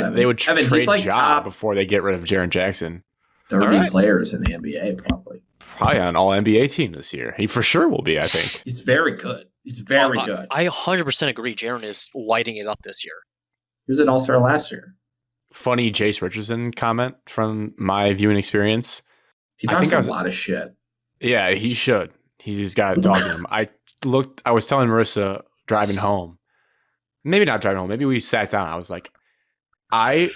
they would trade like Ja before they get rid of Jaren Jackson. 30 players in the NBA, probably. Probably on an all-NBA team this year. He for sure will be, I think. He's very good. He's very good. I 100% agree. Jaren is lighting it up this year. He was an all-star last year. Funny Jace Richardson comment from my viewing experience. He talks a lot of shit. Yeah, he should. He's got a dog in him. I was telling Marissa driving home. Maybe not driving home. Maybe we sat down. I was like, I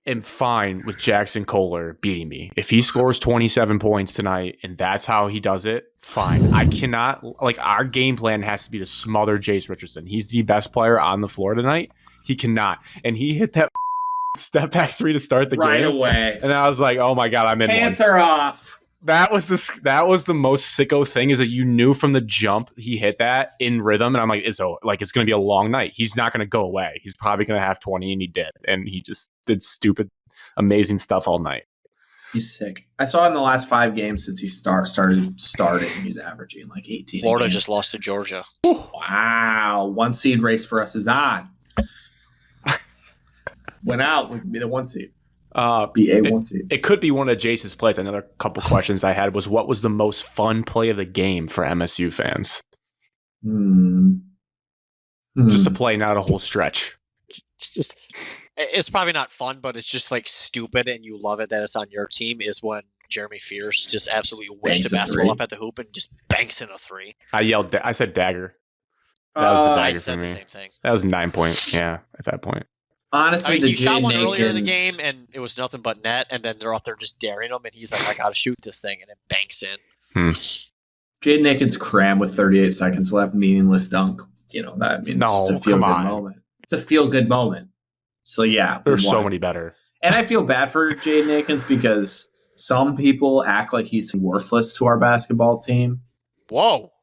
am fine with Jackson Kohler beating me. If he scores 27 points tonight and that's how he does it, fine. I cannot, our game plan has to be to smother Jace Richardson. He's the best player on the floor tonight. He cannot. And he hit that step back 3 to start the game. Right away. And I was like, oh my God, I'm in Pants one. are off. That was the most sicko thing, is that you knew from the jump he hit that in rhythm, and I'm like, it's going to be a long night. He's not going to go away. He's probably going to have 20, and he did, and he just did stupid, amazing stuff all night. He's sick. I saw in the last 5 games since he started starting, he's averaging like 18. Florida just lost to Georgia. Wow, 1 seed race for us is on. Went out, we could be the 1 seed. Be a 1 seed. It could be one of Jace's plays. Another couple questions I had was, what was the most fun play of the game for MSU fans? Just a play, not a whole stretch. It's probably not fun, but it's just like stupid, and you love it that it's on your team. Is when Jeremy Fierce just absolutely whisked a basketball up at the hoop and just banks in a 3. I said dagger. That was the dagger I said for me. the same thing. That was 9 point. Yeah, at that point. Honestly, he shot one earlier in the game, and it was nothing but net, and then they're up there just daring him, and he's like, I got to shoot this thing, and it banks in. Jaden Akins cram with 38 seconds left, meaningless dunk. It's a feel-good moment. It's a feel-good moment. So, yeah. There's so many better. And I feel bad for Jaden Akins because some people act like he's worthless to our basketball team. Whoa.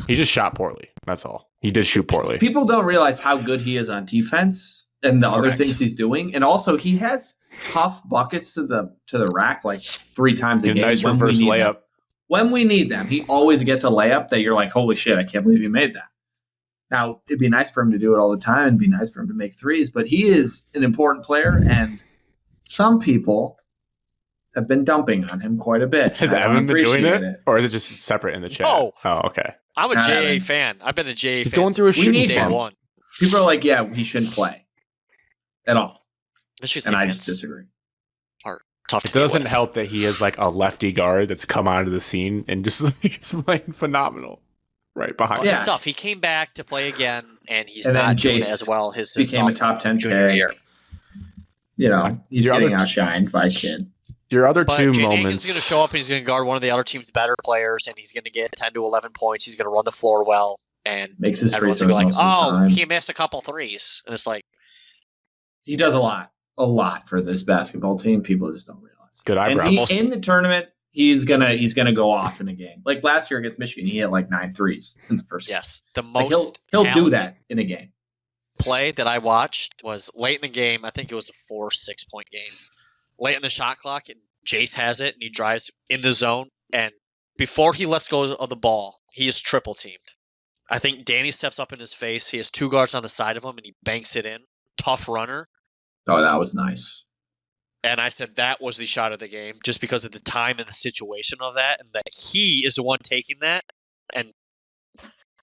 He just shot poorly. That's all. He did shoot poorly. People don't realize how good he is on defense and the other things he's doing. And also, he has tough buckets to the rack like 3 times a game. Nice reverse layup. When we need them, he always gets a layup that you're like, holy shit, I can't believe he made that. Now, it'd be nice for him to do it all the time and be nice for him to make 3s, but he is an important player, and some people have been dumping on him quite a bit. Has Evan been doing it? Or is it just separate in the chat? Oh, okay. I'm a JA fan. I've been a JA fan going through a shooting day 1. People are like, yeah, he shouldn't play at all. And I just disagree. tough to It deal doesn't with. help that he is like a lefty guard that's come onto the scene and just is playing phenomenal right behind. Well, him. his stuff. He came back to play again, and he's And then not doing Jace as well. His became a sophomore, top 10 junior pick. year. You know, he's Your getting other outshined by a kid. Your other But two Jane moments. Aiken's going to show up and he's going to guard one of the other team's better players, and he's going to get 10 to 11 points. He's going to run the floor well, and Makes his free everyone's throws going to be like, most of the time. he missed a couple threes. And it's like, He does a lot for this basketball team. People just don't realize. Good And eyebrows. in the tournament, he's gonna go off in a game. Like last year against Michigan, he hit like 9 threes in the first game. yes, the Like most he'll do talented that in a game. play that I watched was late in the game. I think it was a 4-6 point game. Late in the shot clock, and Jace has it, and he drives in the zone. And before he lets go of the ball, he is triple teamed. I think Danny steps up in his face. He has 2 guards on the side of him, and he banks it in. Tough runner. Oh, that was nice. And I said that was the shot of the game, just because of the time and the situation of that, and that he is the one taking that, and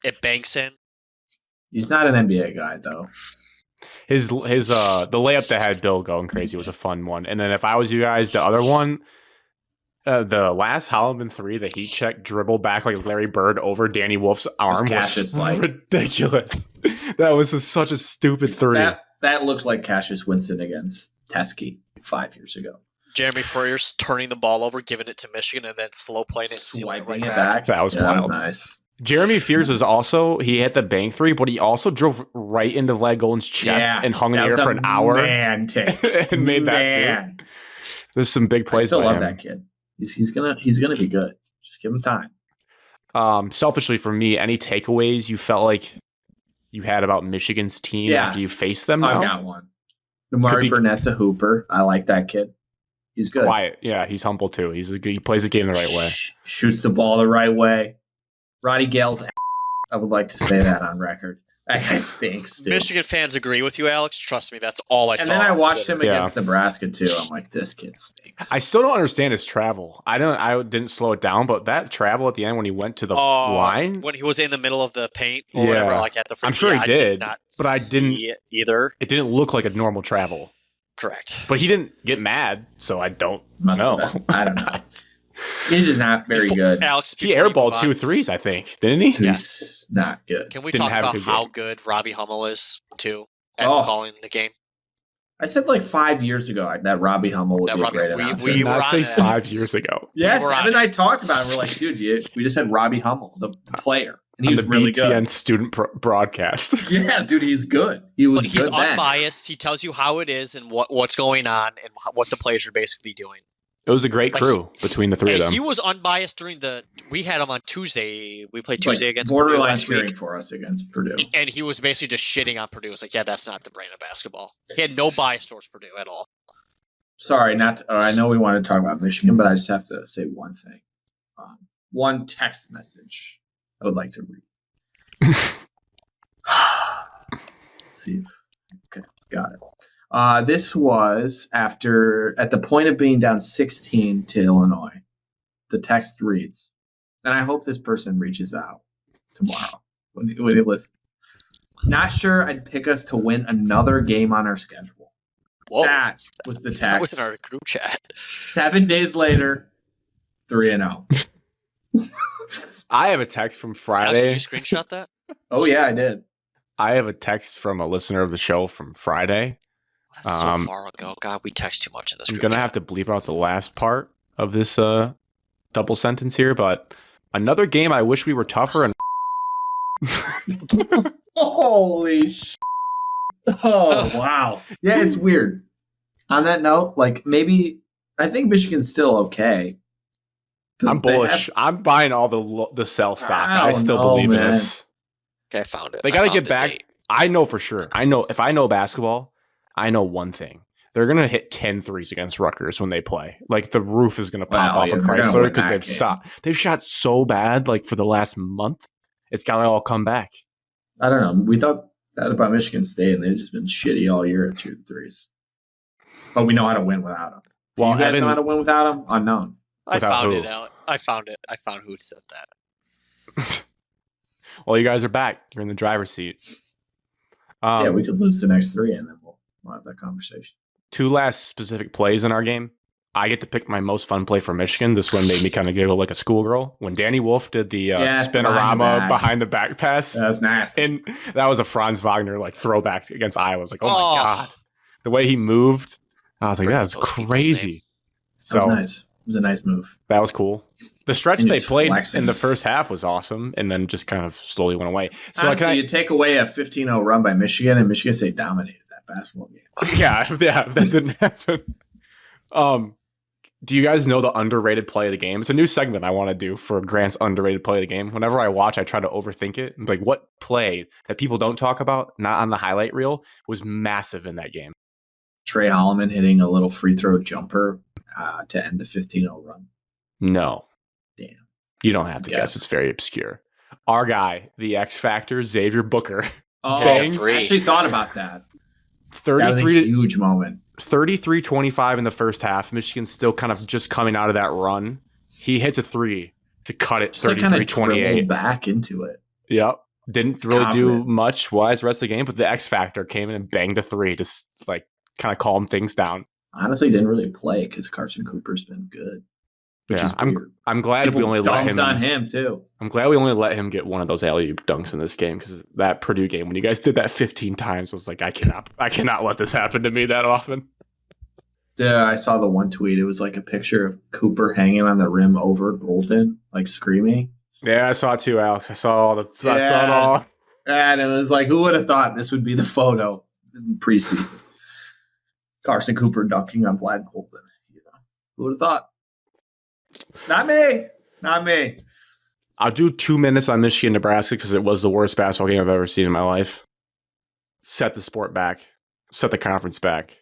it banks in. He's not an NBA guy though. His the layup that had Bill going crazy was a fun one. And then if I was you guys, the other one, the last Holloman 3, the heat check dribble back like Larry Bird over Danny Wolf's arm was ridiculous. That was such a stupid 3. That looks like Cassius Winston against Teskey 5 years ago. Jeremy Freer's turning the ball over, giving it to Michigan, and then slow playing it, sealing Swiping right it back. back. That was wild. That was nice. Jeremy Fears was also, he hit the bank 3, but he also drove right into Vlad Golden's chest and hung in the air for an hour. Man, and made that too. There's some big plays. I still by love him. that kid. He's gonna be good. Just give him time. Selfishly for me, any takeaways you felt like you had about Michigan's team after you faced them? I've got one. Amari Burnett's a hooper. I like that kid. He's good. Quiet. Yeah, he's humble too. He plays the game the right way. Shoots the ball the right way. Roddy Gale's I would like to say that on record. That guy stinks, dude. Michigan fans agree with you, Alex. Trust me, that's all I saw. And then I watched him Twitter. against Nebraska too. I'm like, this kid stinks. I still don't understand his travel. I didn't slow it down, but that travel at the end when he went to the line, when he was in the middle of the paint or whatever, like at the free. I'm sure he did, but I didn't see it either. It didn't look like a normal travel. Correct. But he didn't get mad, so I don't Must know. have been. I don't know. He's just not very good. Alex, he airballed 2 threes, I think, didn't he? He's not good. Can we Didn't talk have a about good how game. good Robbie Hummel is too at calling the game? I said like 5 years ago that Robbie Hummel would be a great announcer. We did not say on it. 5 years ago. Yes, We were on Evan and it. I talked about it. We're like, dude, we just had Robbie Hummel, the player, and he On was the really BTN good. student broadcast. Yeah, dude, he's good. He was But he's good then. unbiased. He tells you how it is and what's going on and what the players are basically doing. It was a great crew between the 3 of And them. he was unbiased during we had him on Tuesday. We played It's Tuesday like against Purdue borderline last cheering week. for us against Purdue. And he was basically just shitting on Purdue. It was like, yeah, that's not the brand of basketball. He had no bias towards Purdue at all. Sorry, I know we want to talk about Michigan, but I just have to say one thing. One text message I would like to read. Let's see. Okay, got it. This was at the point of being down 16 to Illinois. The text reads, and I hope this person reaches out tomorrow when he listens. Not sure I'd pick us to win another game on our schedule. Whoa. That was the text. That was in our group chat. 7 days later, 3-0. I have a text from Alex, Friday. did you screenshot that? Oh yeah, I did. I have a text from a listener of the show from Friday. That's so far ago. God, we text too much in this I'm group going to chat. have to bleep out the last part of this double sentence here, but another game I wish we were tougher and Holy sh! Oh wow. Yeah, it's weird. On that note, like maybe I think Michigan's still okay. I'm bullish. I'm buying all the sell stock. I still believe in this. Okay, I found it. They got to get back. I know for sure. If I know basketball, I know one thing. They're going to hit 10 threes against Rutgers when they play. Like the roof is going to pop off of Chrysler because they've shot so bad like for the last month. It's got to all come back. I don't know. We thought that about Michigan State, and they've just been shitty all year at shooting threes. But we know how to win without them. Do you guys know how to win without them? Unknown. I found it out. I found it. I found who said that. Well, you guys are back. You're in the driver's seat. Yeah, we could lose the next 3, and then we'll have that conversation. 2 last specific plays in our game. I get to pick my most fun play for Michigan. This one made me kind of giggle like a schoolgirl. When Danny Wolf did the spinorama behind the back pass. That was nasty. And that was a Franz Wagner like throwback against Iowa. I was like, oh my God. The way he moved, I was like, that's crazy. That was nice. It was a nice move. That was cool. The stretch they played in the first half was awesome, and then just kind of slowly went away. So honestly, you take away a 15-0 run by Michigan, and Michigan State dominated that basketball game. Yeah, that didn't happen. Do you guys know the underrated play of the game? It's a new segment I want to do for Grant's underrated play of the game. Whenever I watch, I try to overthink it. Like, what play that people don't talk about, not on the highlight reel, was massive in that game? Trey Holloman hitting a little free throw jumper to end the 15-0 run. No. Damn. You don't have to guess. It's very obscure. Our guy, the X Factor, Xavier Booker. Oh, I actually thought about that. 33 that was a huge moment. 33-25 in the first half. Michigan's still kind of just coming out of that run. He hits a three to cut it 33-28. Back into it. Yep. Didn't really do much wise the rest of the game, but the X Factor came in and banged a three to like kind of calm things down. Honestly, didn't really play because Carson Cooper's been good. Yeah, I'm glad we only let him on him too. I'm glad we only let him get one of those alley-oop dunks in this game, because that Purdue game, when you guys did that 15 times, was like, I cannot let this happen to me that often. Yeah, I saw the one tweet. It was like a picture of Cooper hanging on the rim over Golden, like screaming. Yeah, I saw it too, Alex. I saw it all. And it was like, who would have thought this would be the photo in preseason? Carson Cooper dunking on Vlad Golden. Who would have thought? Not me. I'll do 2 minutes on Michigan, Nebraska, because it was the worst basketball game I've ever seen in my life. Set the sport back. Set the conference back.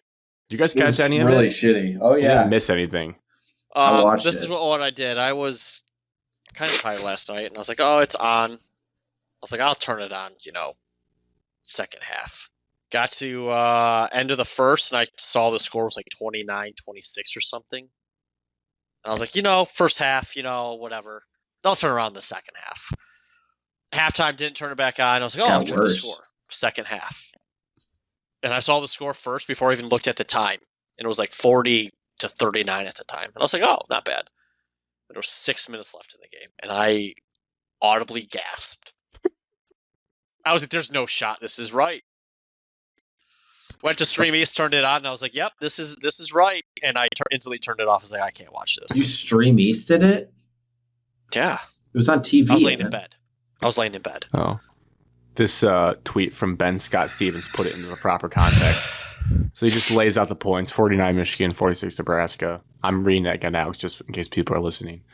Did you guys catch any of it? Really shitty. Oh, yeah. I didn't miss anything. I watched this is what I did. I was kind of tired last night, and I was like, oh, it's on. I was like, I'll turn it on, second half. Got to end of the first, and I saw the score was like 29-26 or something. And I was like, first half, whatever. I'll turn around the second half. Halftime, didn't turn it back on. I was like, I'll check the score. Second half. And I saw the score first before I even looked at the time. And it was like 40-39 at the time. And I was like, oh, not bad. There was 6 minutes left in the game. And I audibly gasped. I was like, there's no shot. This is right. Went to Stream East, turned it on, and I was like, yep, this is right. And I instantly turned it off. I was like, I can't watch this. You Stream Easted it? Yeah. It was on TV. I was laying in bed. Oh. This tweet from Ben Scott Stevens put it into the proper context. So he just lays out the points: 49 Michigan, 46 Nebraska. I'm reading that again, Alex, just in case people are listening.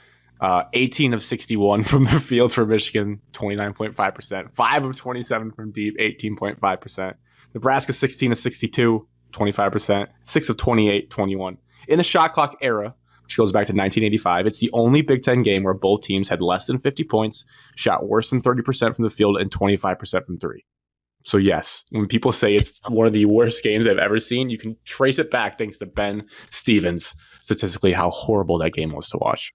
18 of 61 from the field for Michigan, 29.5%. 5 of 27 from deep, 18.5%. Nebraska 16 of 62, 25%. 6 of 28, 21. In the shot clock era, which goes back to 1985, it's the only Big Ten game where both teams had less than 50 points, shot worse than 30% from the field, and 25% from three. So yes, when people say it's one of the worst games I've ever seen, you can trace it back thanks to Ben Stevens, statistically, how horrible that game was to watch.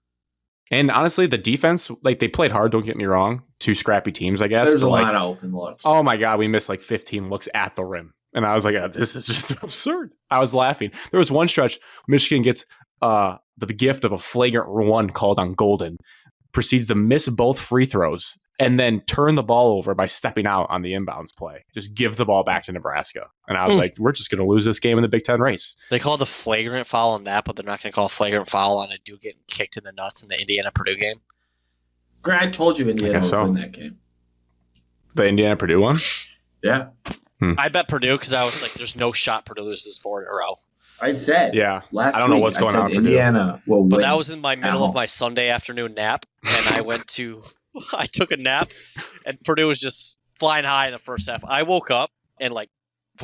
And honestly, the defense, like, they played hard, don't get me wrong. Two scrappy teams, I guess. There's a lot of open looks. Oh my God, we missed like 15 looks at the rim. And I was like, this is just absurd. I was laughing. There was one stretch, Michigan gets the gift of a flagrant one called on Golden, proceeds to miss both free throws, and then turn the ball over by stepping out on the inbounds play. Just give the ball back to Nebraska. And I was like, we're just going to lose this game in the Big Ten race. They called the flagrant foul on that, but they're not going to call a flagrant foul on a dude getting kicked in the nuts in the Indiana-Purdue game. Grant, I told you Indiana would win that game. The Indiana-Purdue one? Yeah. I bet Purdue because I was like, there's no shot Purdue loses 4 in a row. I said last week. I don't know what's going on. Indiana will win. But that was in my middle of my Sunday afternoon nap, and I took a nap, and Purdue was just flying high in the first half. I woke up and like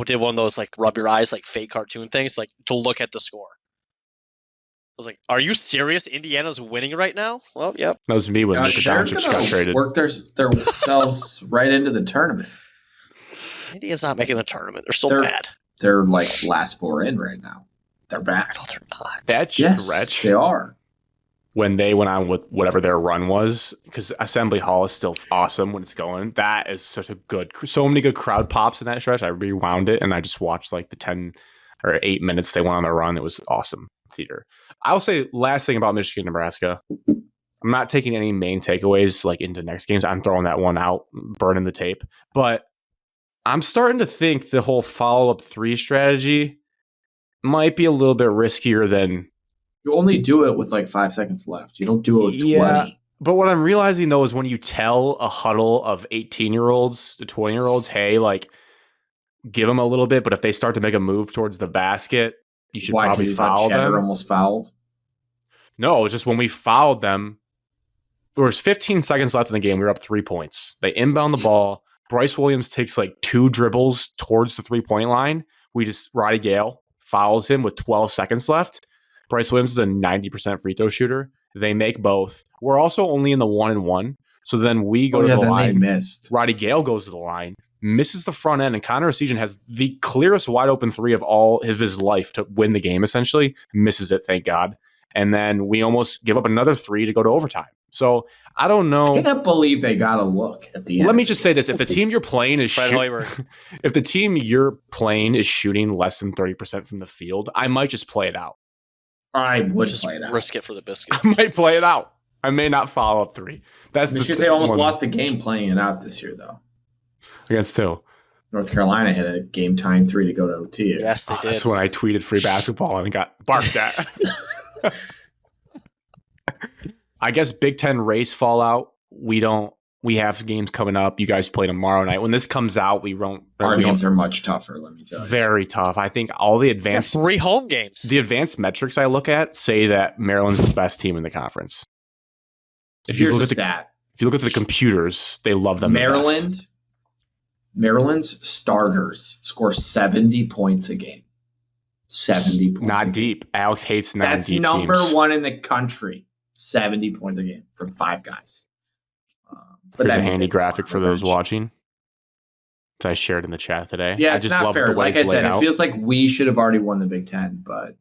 did one of those like rub your eyes like fake cartoon things like to look at the score. I was like, "Are you serious? Indiana's winning right now?" Well, yep. That was me when Luka Doncic got traded. Work themselves right into the tournament. Indiana's not making the tournament. They're so bad. They're like last 4 in right now. They're back. No, they're not. That stretch. They are. When they went on with whatever their run was, because Assembly Hall is still awesome when it's going. That is so many good crowd pops in that stretch. I rewound it and I just watched like the 10 or 8 minutes they went on their run. It was awesome. theater. I'll say last thing about Michigan, Nebraska. I'm not taking any main takeaways like into next games. I'm throwing that one out, burning the tape. But I'm starting to think the whole follow-up 3 strategy might be a little bit riskier than... You only do it with like 5 seconds left. You don't do it with 20. Yeah, but what I'm realizing, though, is when you tell a huddle of 18-year-olds to 20-year-olds, hey, like, give them a little bit, but if they start to make a move towards the basket, you should probably foul them. Cheddar almost fouled? No, just when we fouled them, there was 15 seconds left in the game. We were up 3 points. They inbound the ball. Bryce Williams takes like 2 dribbles towards the 3-point line. Roddy Gale fouls him with 12 seconds left. Bryce Williams is a 90% free throw shooter. They make both. We're also only in the 1-and-1. So then we go to the line. They missed. Roddy Gale goes to the line, misses the front end, and Connor Essegian has the clearest wide open 3 of all of his life to win the game, essentially. Misses it, thank God. And then we almost give up another 3 to go to overtime. So I don't know. I cannot believe they got a look at the end. Let me just say this: if the team you're playing is if the team you're playing is shooting less than 30% from the field, I might just play it out. I would just play it out. Risk it for the biscuit. I might play it out. I may not follow up 3. That's Michigan State almost lost a game playing it out this year, though. Against who? North Carolina hit a game tying 3 to go to OT. Yes, they did. That's when I tweeted free basketball and got barked at. I guess Big Ten race fallout. We have games coming up. You guys play tomorrow night. When this comes out, our games are much tougher, let me tell you. Very tough. I think all the advanced 3 home games. The advanced metrics I look at say that Maryland's the best team in the conference. If you look at the computers, they love them. Maryland's starters score 70 points a game. 70 points. Not deep. Alex hates 9 That's deep number teams. 1 in the country. 70 points a game from 5 guys. But there's a handy graphic for those watching that I shared in the chat today. Yeah, it's just not fair. Like I said, it feels like we should have already won the Big Ten, but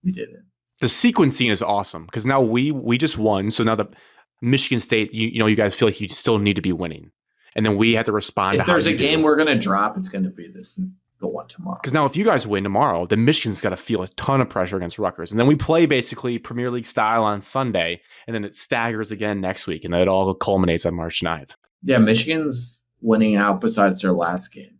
we didn't. The sequencing is awesome because now we just won. So now the Michigan State, you guys feel like you still need to be winning, and then we have to respond. If there's a game we're going to drop, it's going to be the one tomorrow. Because now if you guys win tomorrow, then Michigan's got to feel a ton of pressure against Rutgers. And then we play basically Premier League style on Sunday, and then it staggers again next week, and then it all culminates on March 9th. Yeah, Michigan's winning out besides their last game.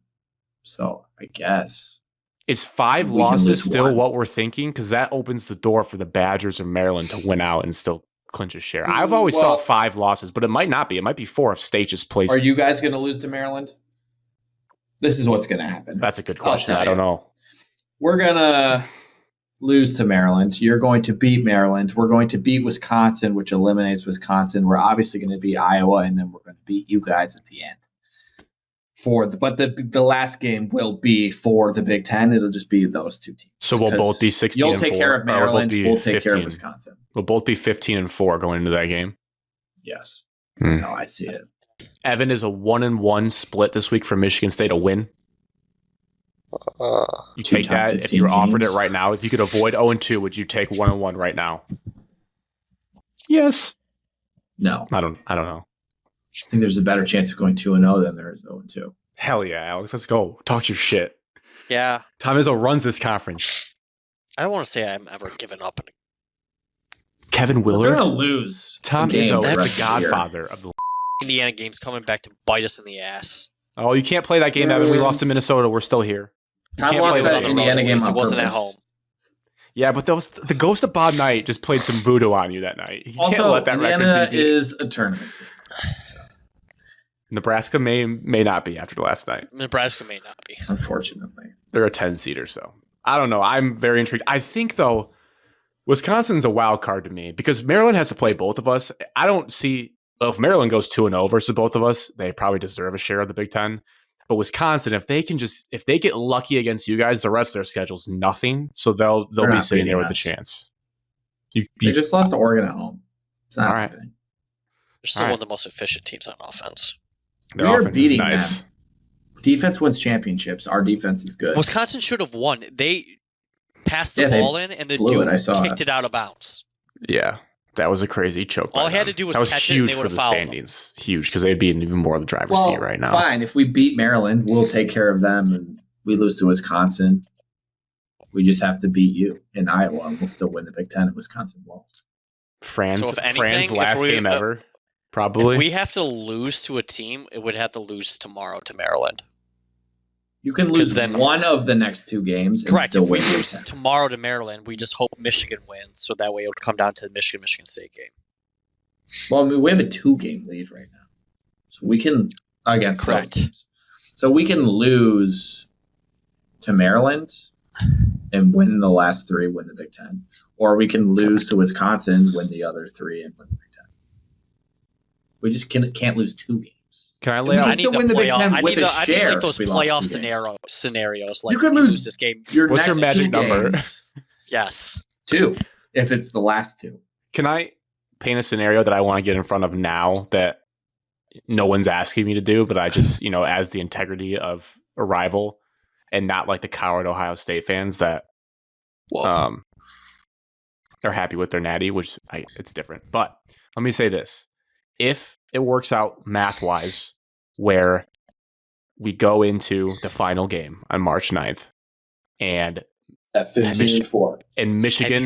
So I guess. Is 5 losses still what we're thinking? Because that opens the door for the Badgers of Maryland to win out and still clinch a share. I've always thought 5 losses, but it might not be. It might be 4 if State just plays. Are you guys going to lose to Maryland? This is what's going to happen. That's a good question. I don't know. We're going to lose to Maryland. You're going to beat Maryland. We're going to beat Wisconsin, which eliminates Wisconsin. We're obviously going to beat Iowa, and then we're going to beat you guys at the end. But the last game will be for the Big Ten. It'll just be those 2 teams. So we'll both be 16 You'll and take 4, care of Maryland. We'll take 15. care of Wisconsin. We'll both be 15 and 4 going into that game. Yes. That's how I see it. Evan, is a 1-and-1 split this week for Michigan State a win? You take that if you were offered it right now. If you could avoid 0-2, would you take 1-1 right now? Yes. No. I don't know. I think there's a better chance of going 2-0 than there is 0-2. Hell yeah, Alex. Let's go. Talk your shit. Yeah. Tom Izzo runs this conference. I don't want to say I'm ever given up. Kevin Willard. They're going to lose. Tom Izzo is the godfather of the Indiana game's coming back to bite us in the ass. Oh, you can't play that game, Evan. We lost to Minnesota. We're still here. Tom lost that Indiana game on It wasn't purpose. at home. Yeah, but the ghost of Bob Knight just played some voodoo on you that night. You also, can't let that Indiana record be beat. is a tournament team. So. Nebraska may not be after last night. Nebraska may not be. Unfortunately. They're a 10-seeder, so. I don't know. I'm very intrigued. I think, though, Wisconsin's a wild card to me because Maryland has to play both of us. I don't see... Well, if Maryland goes 2-0 versus both of us, they probably deserve a share of the Big Ten. But Wisconsin, if they get lucky against you guys, the rest of their schedule's nothing. So they'll be sitting there with a chance. They just lost to Oregon at home. It's not happening. They're still one of the most efficient teams on offense. We are beating them. Defense wins championships. Our defense is good. Wisconsin should have won. They passed the ball in, and the dude kicked it out of bounds. Yeah. That was a crazy choke. All I had to do was catch it, and they would have fouled them. Huge, because they'd be in even more of the driver's seat right now. Fine. If we beat Maryland, we'll take care of them, and we lose to Wisconsin. We just have to beat you in Iowa, and we'll still win the Big Ten, and Wisconsin won't. Fran's So if anything, Fran's last game ever, probably. If we have to lose to a team, it would have to lose tomorrow to Maryland. You can lose one of the next 2 games and Correct. still If we win. lose tomorrow to Maryland, we just hope Michigan wins, so that way it would come down to the Michigan State game. Well, I mean, we have a 2-game lead right now, so we can against those teams. So we can lose to Maryland and win the last 3, win the Big Ten, or we can lose to Wisconsin, win the other 3, and win the Big Ten. We just can't lose 2 games. Can I lay out? I need win the Big Ten with a share. I need like those playoff Scenarios. scenarios. Like you could lose this game. What's your magic number? Yes, 2. If it's the last 2. Can I paint a scenario that I want to get in front of now that no one's asking me to do, but I just, as the integrity of a rival and not like the coward Ohio State fans that are happy with their natty, which it's different. But let me say this. If it works out math-wise where we go into the final game on March 9th and at 15-4. And Michigan,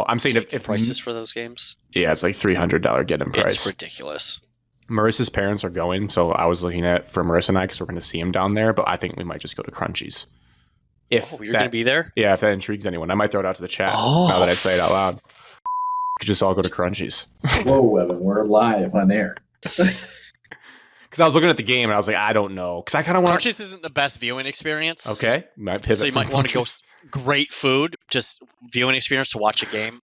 I'm saying if prices for those games. Yeah, it's like $300 get-in price. It's ridiculous. Marissa's parents are going, so I was looking at for Marissa and I because we're going to see them down there. But I think we might just go to Crunchies. You're going to be there? Yeah, if that intrigues anyone, I might throw it out to the chat now that I say it out loud. Could just all go to Crunchies. Whoa, Evan, we're live on air. Because I was looking at the game and I was like, I don't know, because I kind of want. Crunchies isn't the best viewing experience. Okay, might pivot. So you might want to go. Great food, just viewing experience to watch a game.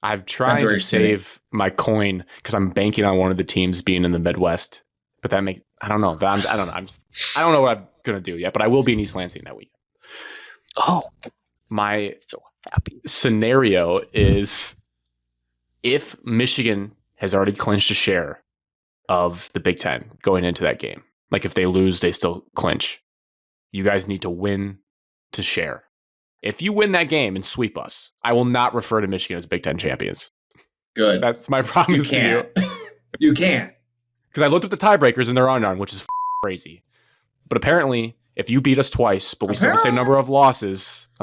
I've tried to save my coin because I'm banking on one of the teams being in the Midwest, but that makes I don't know. I don't know. I don't know what I'm gonna do yet, but I will be in East Lansing that week. Oh, my so happy scenario is if Michigan has already clinched a share of the Big Ten going into that game. Like if they lose, they still clinch. You guys need to win to share. If you win that game and sweep us, I will not refer to Michigan as Big Ten champions. Good. That's my promise to you. You can't. Because I looked at the tiebreakers and they're on, which is crazy. But apparently, if you beat us twice, but we still have the same number of losses,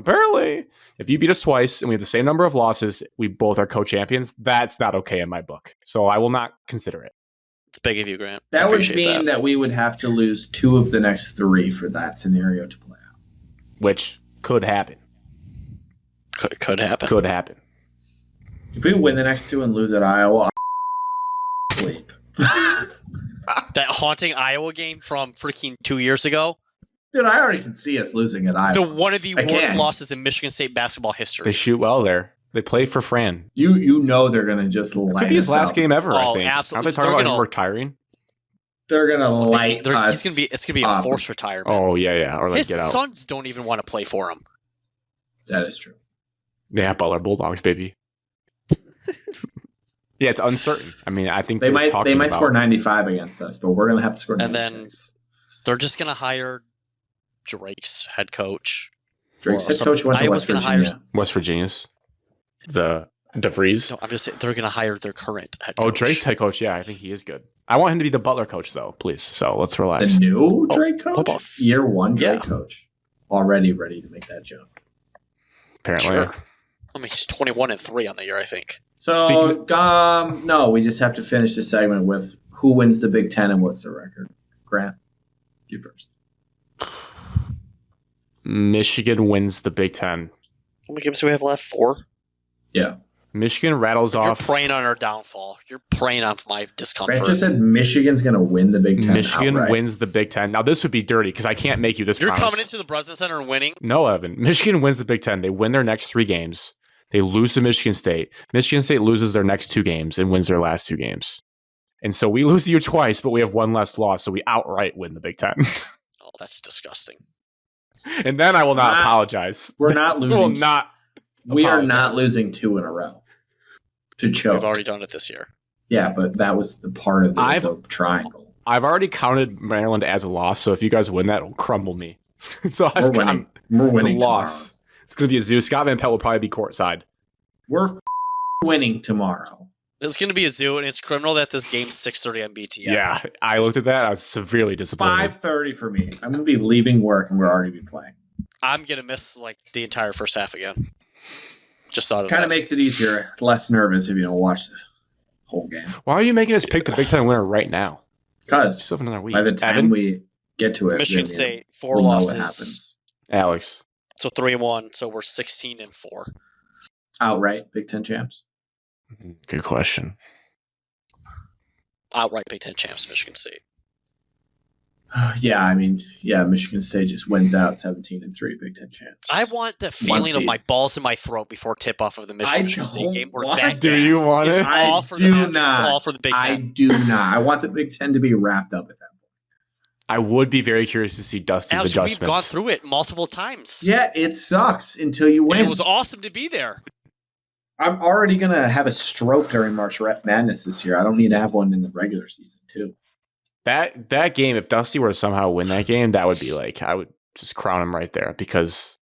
if you beat us twice and we have the same number of losses, we both are co-champions, that's not okay in my book. So I will not consider it. It's big of you, Grant. That would mean that we would have to lose 2 of the next 3 for that scenario to play out. Which could happen. Could happen. Could happen. If we win the next 2 and lose at Iowa, sleep. That haunting Iowa game from freaking 2 years ago. Dude, I already can see us losing at Iowa. One of the worst losses in Michigan State basketball history. They shoot well there. They play for Fran. You know they're going to just light us up. Could be his last game ever, I think. Absolutely. Aren't they talking about him retiring? They're going to light us It's going to be a forced retirement. Oh, yeah. Or his get out. sons don't even want to play for him. That is true. Yeah, Butler Bulldogs, baby. Yeah, it's uncertain. I mean, I think they might score 95 against us, but we're going to have to score 96. And then they're just going to hire Drake's head coach. Drake's head coach went to West Virginia. West Virginia's? The DeVries? No, I'm just saying they're going to hire their current head coach. Oh, Drake's head coach. Yeah, I think he is good. I want him to be the Butler coach, though, please. So let's relax. The new Drake coach? Year 1 Drake coach. Already ready to make that jump. Apparently. Sure. I mean, he's 21-3 on the year, I think. So, no, we just have to finish the segment with who wins the Big Ten and what's the record. Grant, you first. Michigan wins the Big Ten. How many games do we have left? 4? Yeah. Michigan rattles off. You're preying on our downfall. You're preying on my discomfort. Grant just said Michigan's going to win the Big Ten. Michigan outright. wins the Big Ten. Now, this would be dirty because I can't make you this You're promise. coming into the Breslin Center and winning? No, Evan. Michigan wins the Big Ten. They win their next 3 games. They lose to Michigan State. Michigan State loses their next 2 games and wins their last 2 games. And so we lose to you twice, but we have 1 less loss, so we outright win the Big Ten. Oh, that's disgusting. And then I will not apologize. We're not losing. We are not losing 2 in a row to choke. We've already done it this year. Yeah, but that was the part of the triangle. I've already counted Maryland as a loss, so if you guys win that, it'll crumble me. So we're winning. We're winning it's a loss. Tomorrow. It's going to be a zoo. Scott Van Pelt will probably be courtside. We're winning tomorrow. It's going to be a zoo, and it's criminal that this game's 6:30 on BTN. Yeah, I looked at that. I was severely disappointed. 5:30 for me. I'm going to be leaving work, and we're already be playing. I'm going to miss like the entire first half again. Just thought of Kind that. of makes it easier, less nervous if you don't watch the whole game. Why are you making us pick the Big Ten winner right now? Because Still have another week. by the time Evan? we get to it, Michigan then, State, 4 we'll know losses. what happens. Alex. So 3-1. So we're 16-4. Outright Big Ten champs. Good question. Outright Big Ten champs, Michigan State. Michigan State just wins out 17-3 Big Ten champs. I want the feeling of my balls in my throat before tip-off of the Michigan State game. Do you want it? I do not. All for the Big Ten. I do not. I want the Big Ten to be wrapped up at that point. I would be very curious to see Dusty's Alex, adjustments. we've gone through it multiple times. Yeah, it sucks until you win. And it was awesome to be there. I'm already going to have a stroke during March Madness this year. I don't need to have one in the regular season, too. That game, if Dusty were to somehow win that game, that would be like, I would just crown him right there because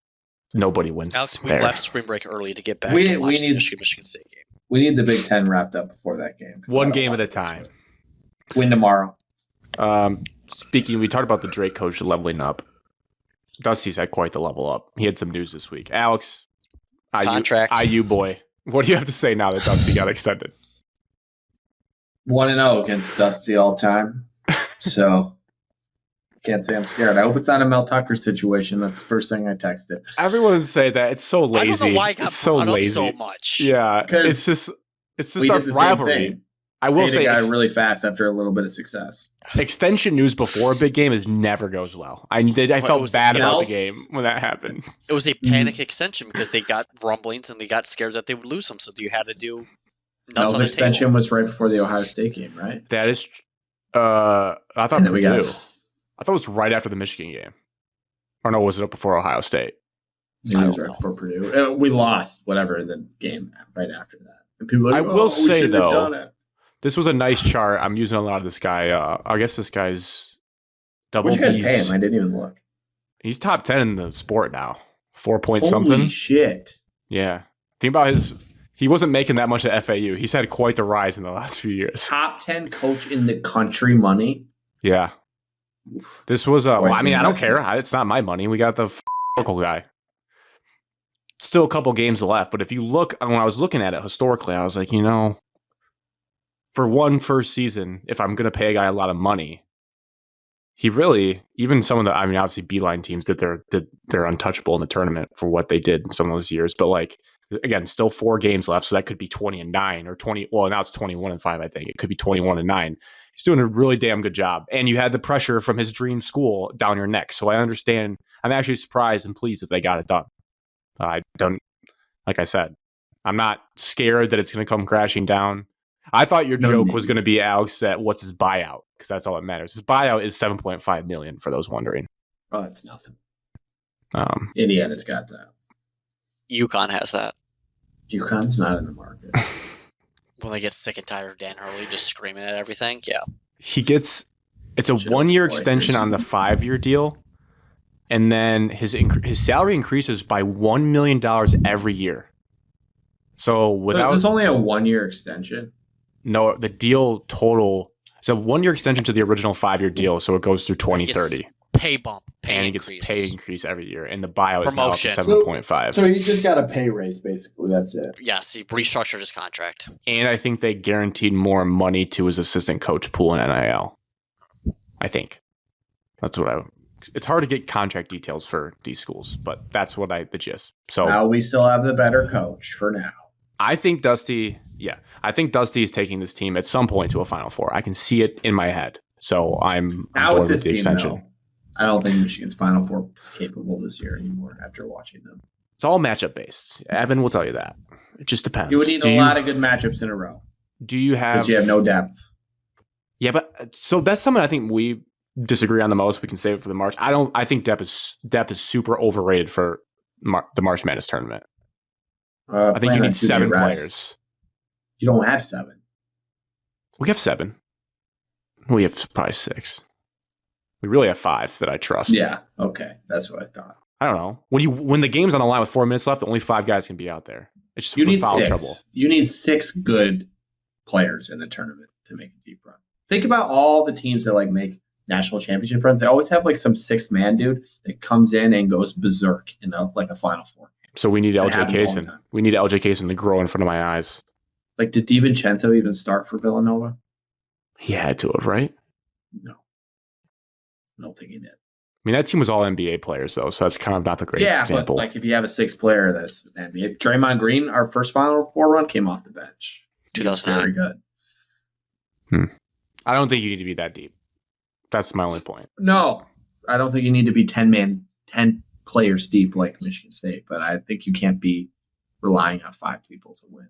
nobody wins. Alex, we there. left spring break early to get back to watch the Michigan State game. We need the Big Ten wrapped up before that game. One game at a time. Win tomorrow. Speaking, we talked about the Drake coach leveling up. Dusty's had quite the level up. He had some news this week. Alex, Contract. IU boy. What do you have to say now that Dusty got extended? 1-0 against Dusty all time. So, can't say I'm scared. I hope it's not a Mel Tucker situation. That's the first thing I texted. Everyone would say that. It's so lazy. I don't know why it got so brought lazy. up so much. Yeah, it's just we our did the same rivalry. thing. I will say, guy really fast after a little bit of success. Extension news before a big game never goes well. I felt bad about the game when that happened. It was a panic extension because they got rumblings and they got scared that they would lose them, so you had to do. Mel's extension was right before the Ohio State game, right? That is. I thought Purdue. I thought it was right after the Michigan game. Or no, was it up before Ohio State? It was right before Purdue. We lost whatever the game right after that. And people I will say though, this was a nice chart. I'm using a lot of this guy. I guess this guy's double. What'd you guys pay him? I didn't even look. He's top 10 in the sport now. 4 point something. Holy shit! Yeah, think about he wasn't making that much at FAU. He's had quite the rise in the last few years. Top 10 coach in the country money. Yeah. This was, I don't care. It's not my money. We got the local guy. Still a couple games left. But if you look, when I was looking at it historically, I was like, for one first season, if I'm going to pay a guy a lot of money, he really, even some of the, obviously Beeline teams they're untouchable in the tournament for what they did in some of those years. But like, again, still 4 games left. So that could be 20-9 or 20. Well, now it's 21-5, I think. It could be 21-9. He's doing a really damn good job. And you had the pressure from his dream school down your neck. So I understand. I'm actually surprised and pleased that they got it done. I don't, like I said, I'm not scared that it's going to come crashing down. I thought your joke was going to be, Alex, that what's his buyout? Because that's all that matters. His buyout is $7.5 million for those wondering. Oh, that's nothing. Indiana's got that. UConn has that. UConn's not in the market. When they get sick and tired of Dan Hurley just screaming at everything, yeah. It's a 1-year extension on the 5-year deal. And then his salary increases by $1 million every year. So is this only a 1-year extension? No, the deal total is a 1-year extension to the original 5-year deal, so it goes through 2030. Pay bump, and increase. He gets pay increase every year, and the buyout Promotion. is now up to 7.5. So he just got a pay raise, basically. That's it. Yes, he restructured his contract, and I think they guaranteed more money to his assistant coach pool in NIL. I think that's what It's hard to get contract details for these schools, but that's what the gist. So now we still have the better coach for now. I think Dusty is taking this team at some point to a Final Four. I can see it in my head. So I'm now with this the team, extension. though, I don't think Michigan's Final Four capable this year anymore after watching them. It's all matchup based. Evan will tell you that. It just depends. You would need a lot of good matchups in a row. Do you have? Because you have no depth. Yeah, but so that's something I think we disagree on the most. We can save it for the March. I think depth is super overrated for the March Madness tournament. I think you need 7 players. You don't have 7. We have 7. We have probably 6. We really have 5 that I trust. Yeah. Okay. That's what I thought. I don't know. When the game's on the line with 4 minutes left, only 5 guys can be out there. It's just you need foul 6. trouble. You need 6 good players in the tournament to make a deep run. Think about all the teams that make national championship runs, they always have like some 6-man dude that comes in and goes berserk in a Final Four. So we need That LJ happens all the Kaysen. time. We need LJ Kaysen to grow in front of my eyes. Like, did DiVincenzo even start for Villanova? He had to have, right? No. I don't think he did. I mean, that team was all NBA players, though, so that's kind of not the greatest example. But like if you have a 6th player that's NBA, Draymond Green, our first Final Four run came off the bench. He was very good. I don't think you need to be that deep. That's my only point. No, I don't think you need to be 10 players deep like Michigan State, but I think you can't be relying on 5 people to win.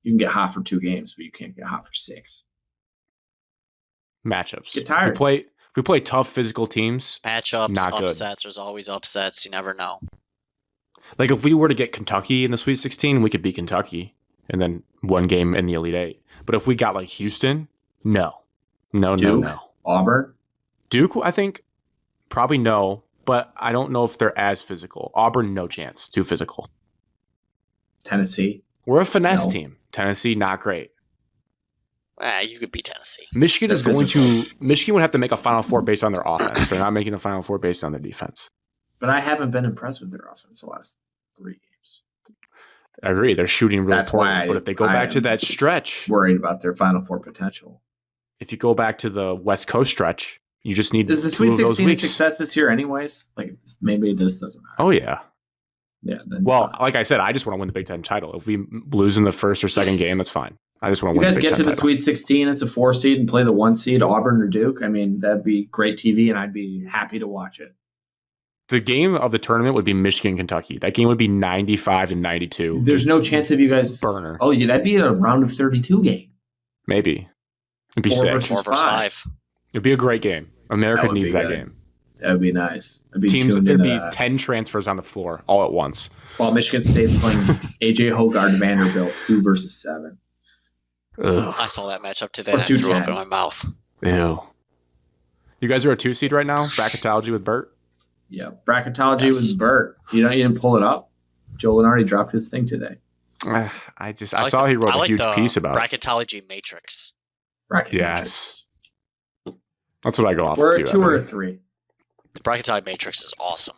You can get hot for 2 games, but you can't get hot for 6. Matchups. Get tired. If we play tough physical teams, Matchups, not good. upsets. There's always upsets. You never know. Like if we were to get Kentucky in the Sweet 16, we could beat Kentucky and then 1 game in the Elite 8. But if we got like Houston, no. Duke, Auburn? Duke, I think, probably no, but I don't know if they're as physical. Auburn, no chance. Too physical. Tennessee? We're a finesse team. Tennessee, not great. You could beat Tennessee. Michigan would have to make a Final Four based on their offense. They're not making a Final Four based on their defense. But I haven't been impressed with their offense the last 3 games. I agree. They're shooting really That's poor. why But if they go back to that stretch, worried about their Final Four potential. If you go back to the West Coast stretch, you just need Is the Sweet 16 a success this year anyways? Like, maybe this doesn't matter. Oh, yeah. Yeah. Then well, like I said, I just want to win the Big Ten title. If we lose in the first or second game, that's fine. I just want to win the Big Ten title. You guys get to the Sweet 16 as a 4 seed and play the 1 seed, Auburn or Duke. I mean, that'd be great TV, and I'd be happy to watch it. The game of the tournament would be Michigan-Kentucky. That game would be 95-92. There's no chance of you guys... Burner. Oh, yeah, that'd be a round of 32 game. Maybe. It'd be 4 sick. versus 5. It'd be a great game. America needs that game. That would be nice. There'd be 10 transfers on the floor all at once. While Michigan State's playing A.J. Hoggard Vanderbilt, 2 versus 7. Ugh. I saw that matchup today and I threw up in my mouth. Ew. You guys are a 2 seed right now? Bracketology with Bert? Yeah, Bracketology with Bert. You didn't pull it up? Joe Lenardi dropped his thing today. I saw he wrote a huge piece about Bracketology Matrix. Yes. That's what I go off We're to. at 2 or 3. The Bracketology Matrix is awesome.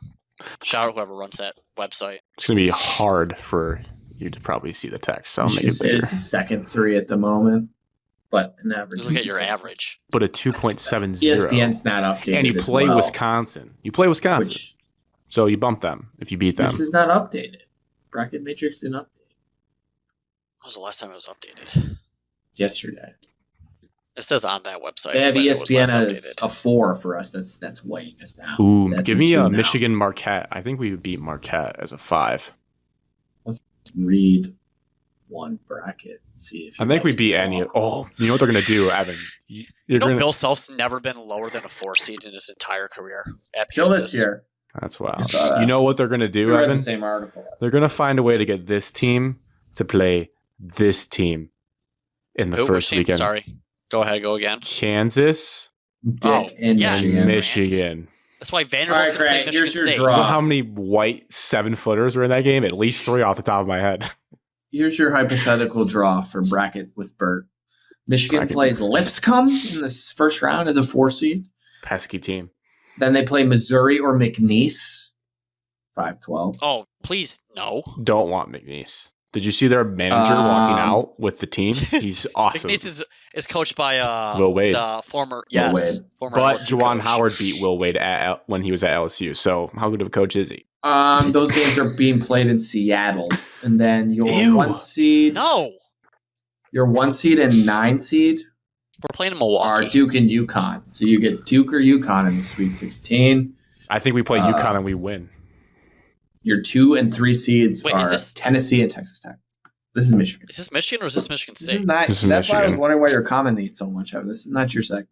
Shout out whoever runs that website. It's going to be hard for you to probably see the text. So I'll make it bigger. It's the second 3 at the moment, but an average. Just look at your average. But a 2.70. ESPN's not updated. And you play Wisconsin. So you bump them if you beat them. This is not updated. Bracket Matrix didn't update. When was the last time it was updated? Yesterday. It says on that website. They have ESPN as a 4 for us. That's weighing us down. Ooh, that's give me a Michigan Marquette. I think we would beat Marquette as a 5. Let's read one bracket and see if I think we beat any. Oh, you know what they're going to do, Evan? Bill Self's never been lower than a 4 seed in his entire career. Till this year. That's wild. You know what they're going to do, Evan? The same article. They're going to find a way to get this team to play this team in the first weekend. Sorry. Go ahead, go again. Kansas. Michigan. That's why Vanderbilt's going to play Michigan State. You know how many white 7-footers were in that game? At least 3 off the top of my head. Here's your hypothetical draw for bracket with Bert. Michigan plays Lipscomb in this first round as a 4 seed. Pesky team. Then they play Missouri or McNeese. 5-12. Oh, please, no. Don't want McNeese. Did you see their manager walking out with the team? He's awesome. McNeese is coached by Will Wade. The former Will Wade. But Juwan Howard beat Will Wade when he was at LSU. So how good of a coach is he? Those games are being played in Seattle. And then your 1 seed. No. Your 1 seed and 9 seed. We're playing in Milwaukee. Are Duke and UConn. So you get Duke or UConn in the Sweet 16. I think we play UConn and we win. Your 2 and 3 seeds are Tennessee and Texas Tech. This is Michigan. Is this Michigan or is this Michigan State? This is not. That's why I was wondering why your comment needs so much of. This is not your segment.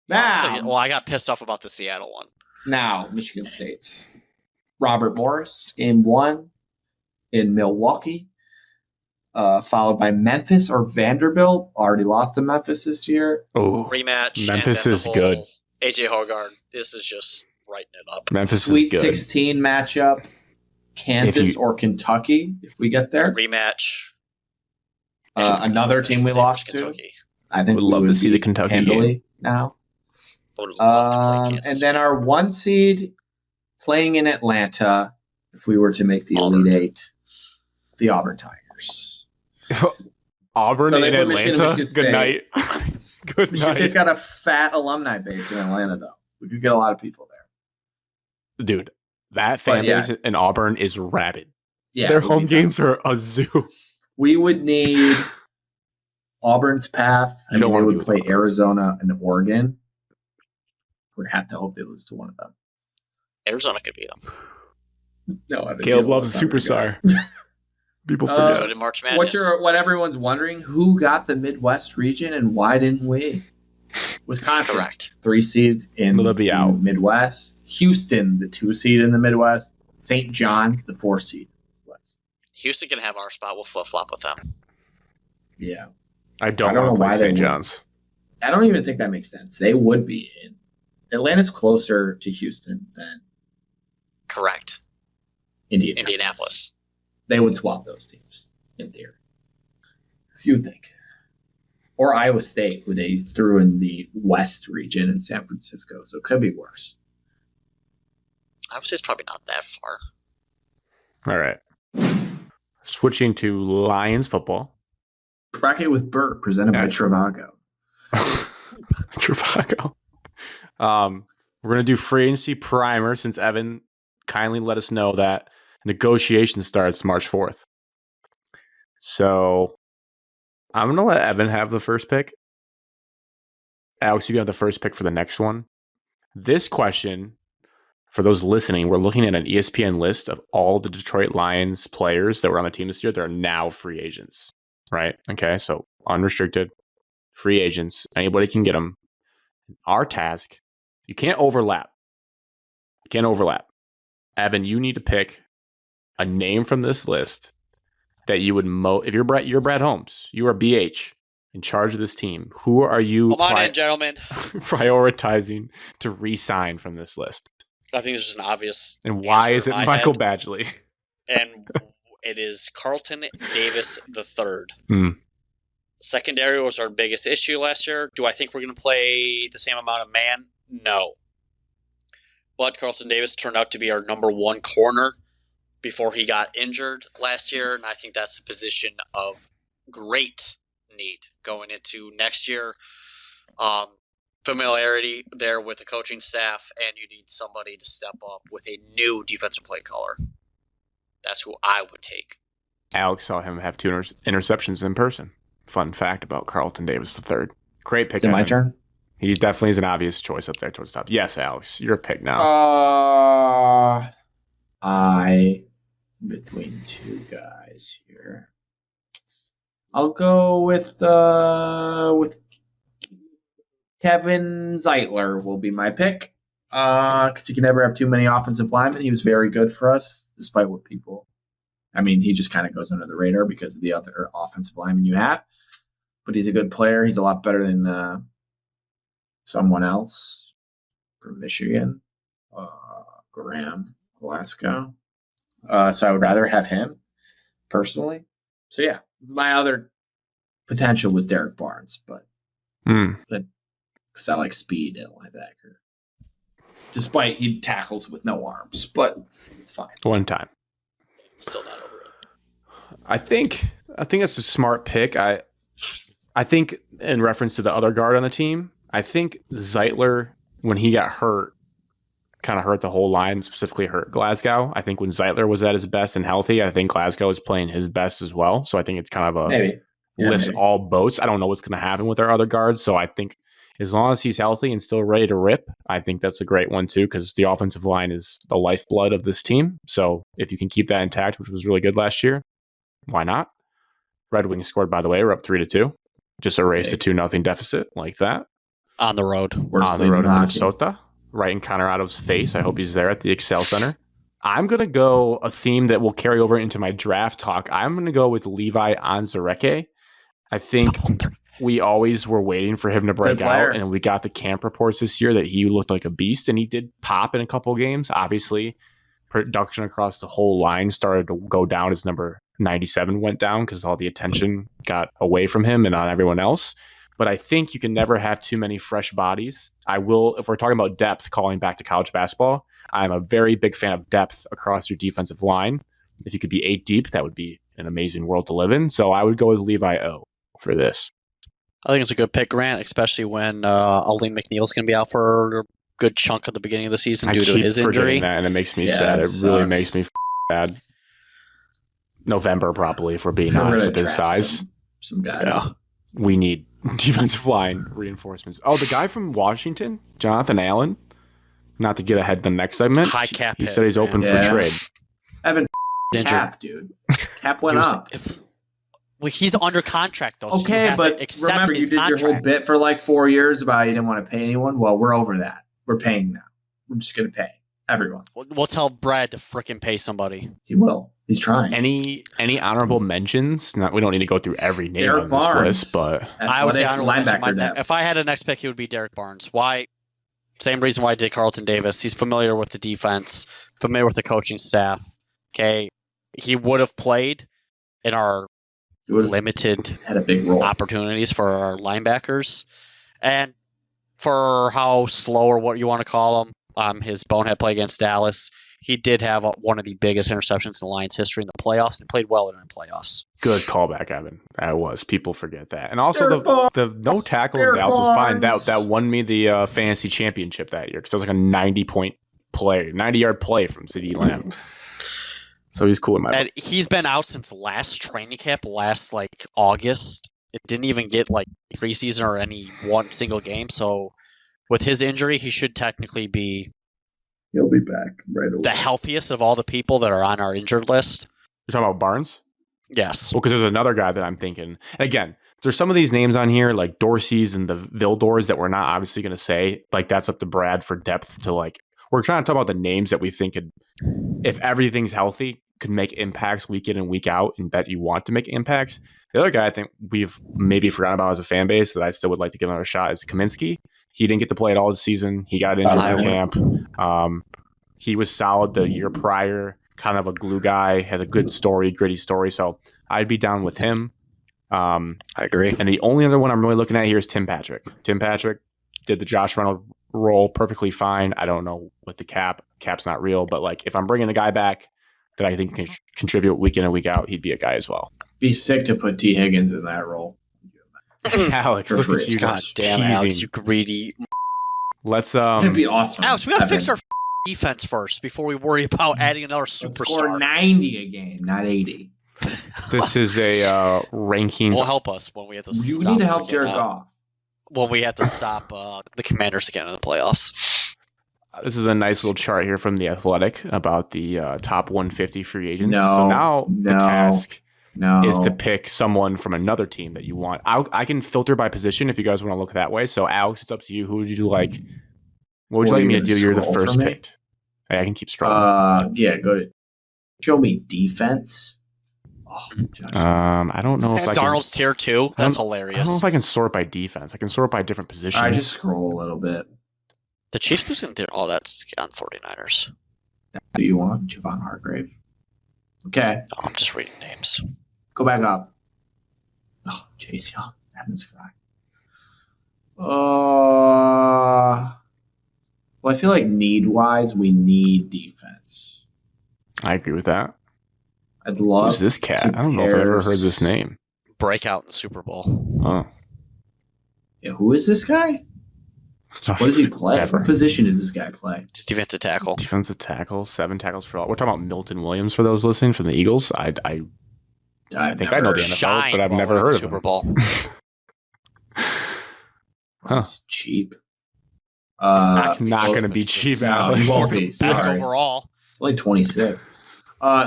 Now, I got pissed off about the Seattle one. Now, Michigan State's Robert Morris, game 1 in Milwaukee, followed by Memphis or Vanderbilt. Already lost to Memphis this year. Oh, rematch. Memphis is good. AJ Hoggard. This is just writing it up. Memphis Sweet is good. 16 matchup. Kansas or Kentucky, if we get there. Rematch. Another team we lost to. I think would love to see the Kentucky game now. I would love to play Kansas. And then our 1 seed playing in Atlanta, and then our 1 seed playing in Atlanta, if we were to make the Elite Eight, the Auburn Tigers. Auburn So in they put Atlanta? Michigan Good night. Good Michigan night. State's got a fat alumni base in Atlanta, though. We could get a lot of people there. Dude, that fan base in Auburn is rabid. Yeah, their home games are a zoo. We would need Auburn's path. They would play Arizona and Oregon. Would have to hope they lose to one of them. Arizona could beat them. No, Caleb loves a superstar. People forget. In March Madness. What everyone's wondering, who got the Midwest region and why didn't we? Wisconsin. Correct. 3 seed in the Midwest. Houston, the 2 seed in the Midwest. St. John's, the 4 seed. Houston can have our spot. We'll flip-flop with them. Yeah. I don't know why St. John's. I don't even think that makes sense. They would be in. Atlanta's closer to Houston than. Correct. Indianapolis. They would swap those teams, in theory. You would think. Or Iowa State, who they threw in the West region in San Francisco, so it could be worse. Iowa State's probably not that far. All right. Switching to Lions football. Bracket with Bert, presented by Travago. Travago. We're going to do free agency primer since Evan kindly let us know that negotiation starts March 4th. So I'm going to let Evan have the first pick. Alex, you can have the first pick for the next one. This question, for those listening, we're looking at an ESPN list of all the Detroit Lions players that were on the team this year that are now free agents, right? Okay, so unrestricted, free agents. Anybody can get them. Our task, you can't overlap. Evan, you need to pick a name from this list that you would if you're Brad Holmes, you are BH in charge of this team. Who are you Come on in, gentlemen. prioritizing to re-sign from this list? I think this is an obvious. And why is it Michael Badgley? And it is Carlton Davis III. Secondary was our biggest issue last year. Do I think we're going to play the same amount of man? No. But Carlton Davis turned out to be our number 1 corner before he got injured last year, and I think that's a position of great need going into next year. Familiarity there with the coaching staff, and you need somebody to step up with a new defensive play caller. That's who I would take. Alex saw him have 2 interceptions in person. Fun fact about Carlton Davis III. Great pick. Is it my turn? He definitely is an obvious choice up there towards the top. Yes, Alex, your pick now. Between 2 guys here. I'll go with Kevin Zeitler will be my pick. Because you can never have too many offensive linemen. He was very good for us, despite what people. I mean, he just kind of goes under the radar because of the other offensive linemen you have. But he's a good player. He's a lot better than someone else from Michigan, Graham Glasgow. So I would rather have him personally. So yeah, my other potential was Derek Barnes, but because I like speed at linebacker, despite he tackles with no arms, but it's fine. One time, still not over it. I think that's a smart pick. I think in reference to the other guard on the team, I think Zeitler, when he got hurt, kind of hurt the whole line, specifically hurt Glasgow. I think when Zeitler was at his best and healthy, I think Glasgow is playing his best as well. So I think it's kind of lifts all boats. I don't know what's going to happen with our other guards. So I think as long as he's healthy and still ready to rip, I think that's a great one too, because the offensive line is the lifeblood of this team. So if you can keep that intact, which was really good last year, why not? Red Wings scored, by the way. We're up 3-2. Just erased a 2-0 deficit like that. On the road. On the road in Minnesota. Right in Colorado's face. I hope he's there at the Excel Center. I'm going to go a theme that will carry over into my draft talk. I'm going to go with Levi Onwuzurike. I think we always were waiting for him to break out, and we got the camp reports this year that he looked like a beast, and he did pop in a couple of games. Obviously, production across the whole line started to go down as number 97 went down because all the attention got away from him and on everyone else. but I think you can never have too many fresh bodies. I will, if we're talking about depth, calling back to college basketball, I'm a very big fan of depth across your defensive line. If you could be 8 deep, that would be an amazing world to live in. So I would go with Levi O for this. I think it's a good pick, Grant, especially when Aleem McNeil's going to be out for a good chunk of the beginning of the season due to his injury. That, and it makes me sad. It really makes me sad. November, probably, if we're being honest with his size. Some guys. Yeah. We need defensive line reinforcements. Oh, the guy from Washington, Jonathan Allen. Not to get ahead of the next segment. High cap. He said he's open for trade. Evan Cap, dude. Cap went up. Well, he's under contract, though. Okay, so but remember, you did your whole bit for like 4 years about you didn't want to pay anyone. Well, we're over that. We're paying now. We're just going to pay everyone. We'll tell Brad to frickin' pay somebody. He will. He's trying. Any honorable mentions? We don't need to go through every name on this list, but I would say honorable mention. If I had a next pick, it would be Derek Barnes. Why? Same reason why I did Carlton Davis. He's familiar with the defense, familiar with the coaching staff. Okay, he would have played in our limited had a big role opportunities for our linebackers, and for how slow or what you want to call him, his bonehead play against Dallas, he did have one of the biggest interceptions in the Lions' history in the playoffs and played well in the playoffs. Good callback, Evan. That was. People forget that. And also the no tackle in Dallas was fine. That won me the fantasy championship that year because it was like a 90-yard play from CeeDee Lamb. So he's cool in my book. He's been out since last training camp, like August. It didn't even get like preseason or any one single game. So with his injury, he should technically be. He'll be back right away. The healthiest of all the people that are on our injured list. You're talking about Barnes? Yes. Well, because there's another guy that I'm thinking. Again, there's some of these names on here, like Dorsey's and the Vildors, that we're not obviously going to say. Like, that's up to Brad for depth to like. We're trying to talk about the names that we think could, if everything's healthy, could make impacts week in and week out, and that you want to make impacts. The other guy I think we've maybe forgotten about as a fan base that I still would like to give another shot is Kaminsky. He didn't get to play at all this season. He got injured in camp. He was solid the year prior, kind of a glue guy, has a good story, gritty story. So I'd be down with him. I agree. And the only other one I'm really looking at here is Tim Patrick. Tim Patrick did the Josh Reynolds role perfectly fine. I don't know with the cap. Cap's not real. But like if I'm bringing a guy back that I think can contribute week in and week out, he'd be a guy as well. Be sick to put T. Higgins in that role. Alex, look at you. God damn, Alex, you greedy. Let's That'd be awesome. Alex, we gotta fix our defense first before we worry about adding another superstar. Let's score 90 a game, not 80. This is a rankings. Will help us when we have to. You need to help Jared Goff. When we have to stop the Commanders again in the playoffs. This is a nice little chart here from The Athletic about the top 150 free agents. No, so now the task No. is to pick someone from another team that you want. I can filter by position if you guys want to look that way. So, Alex, it's up to you. Who would you like? What would you like me to do? You're the first pick. Hey, I can keep scrolling. Yeah, go to show me defense. Oh, I don't know if I can. Darnold's tier 2. That's hilarious. I don't know if I can sort by defense. I can sort by different positions. I just scroll a little bit. The Chiefs losing all that on 49ers. Do you want Javon Hargrave? Okay. No, I'm just reading names. Go back up. Oh, Chase Young. Heaven's guy. Well, I feel like need-wise, we need defense. I agree with that. I'd love. Who's this cat? I don't know if I've ever heard this name. Breakout in the Super Bowl. Oh. Yeah, who is this guy? What does he play? What position does this guy play? It's defensive tackle. Defensive tackle, 7 tackles for all. We're talking about Milton Williams for those listening from the Eagles. I think I know the NFL, but I've never heard of Super him. Bowl. It's cheap. It's not going to be cheap, Alex. He won't be. Best overall. It's only 26.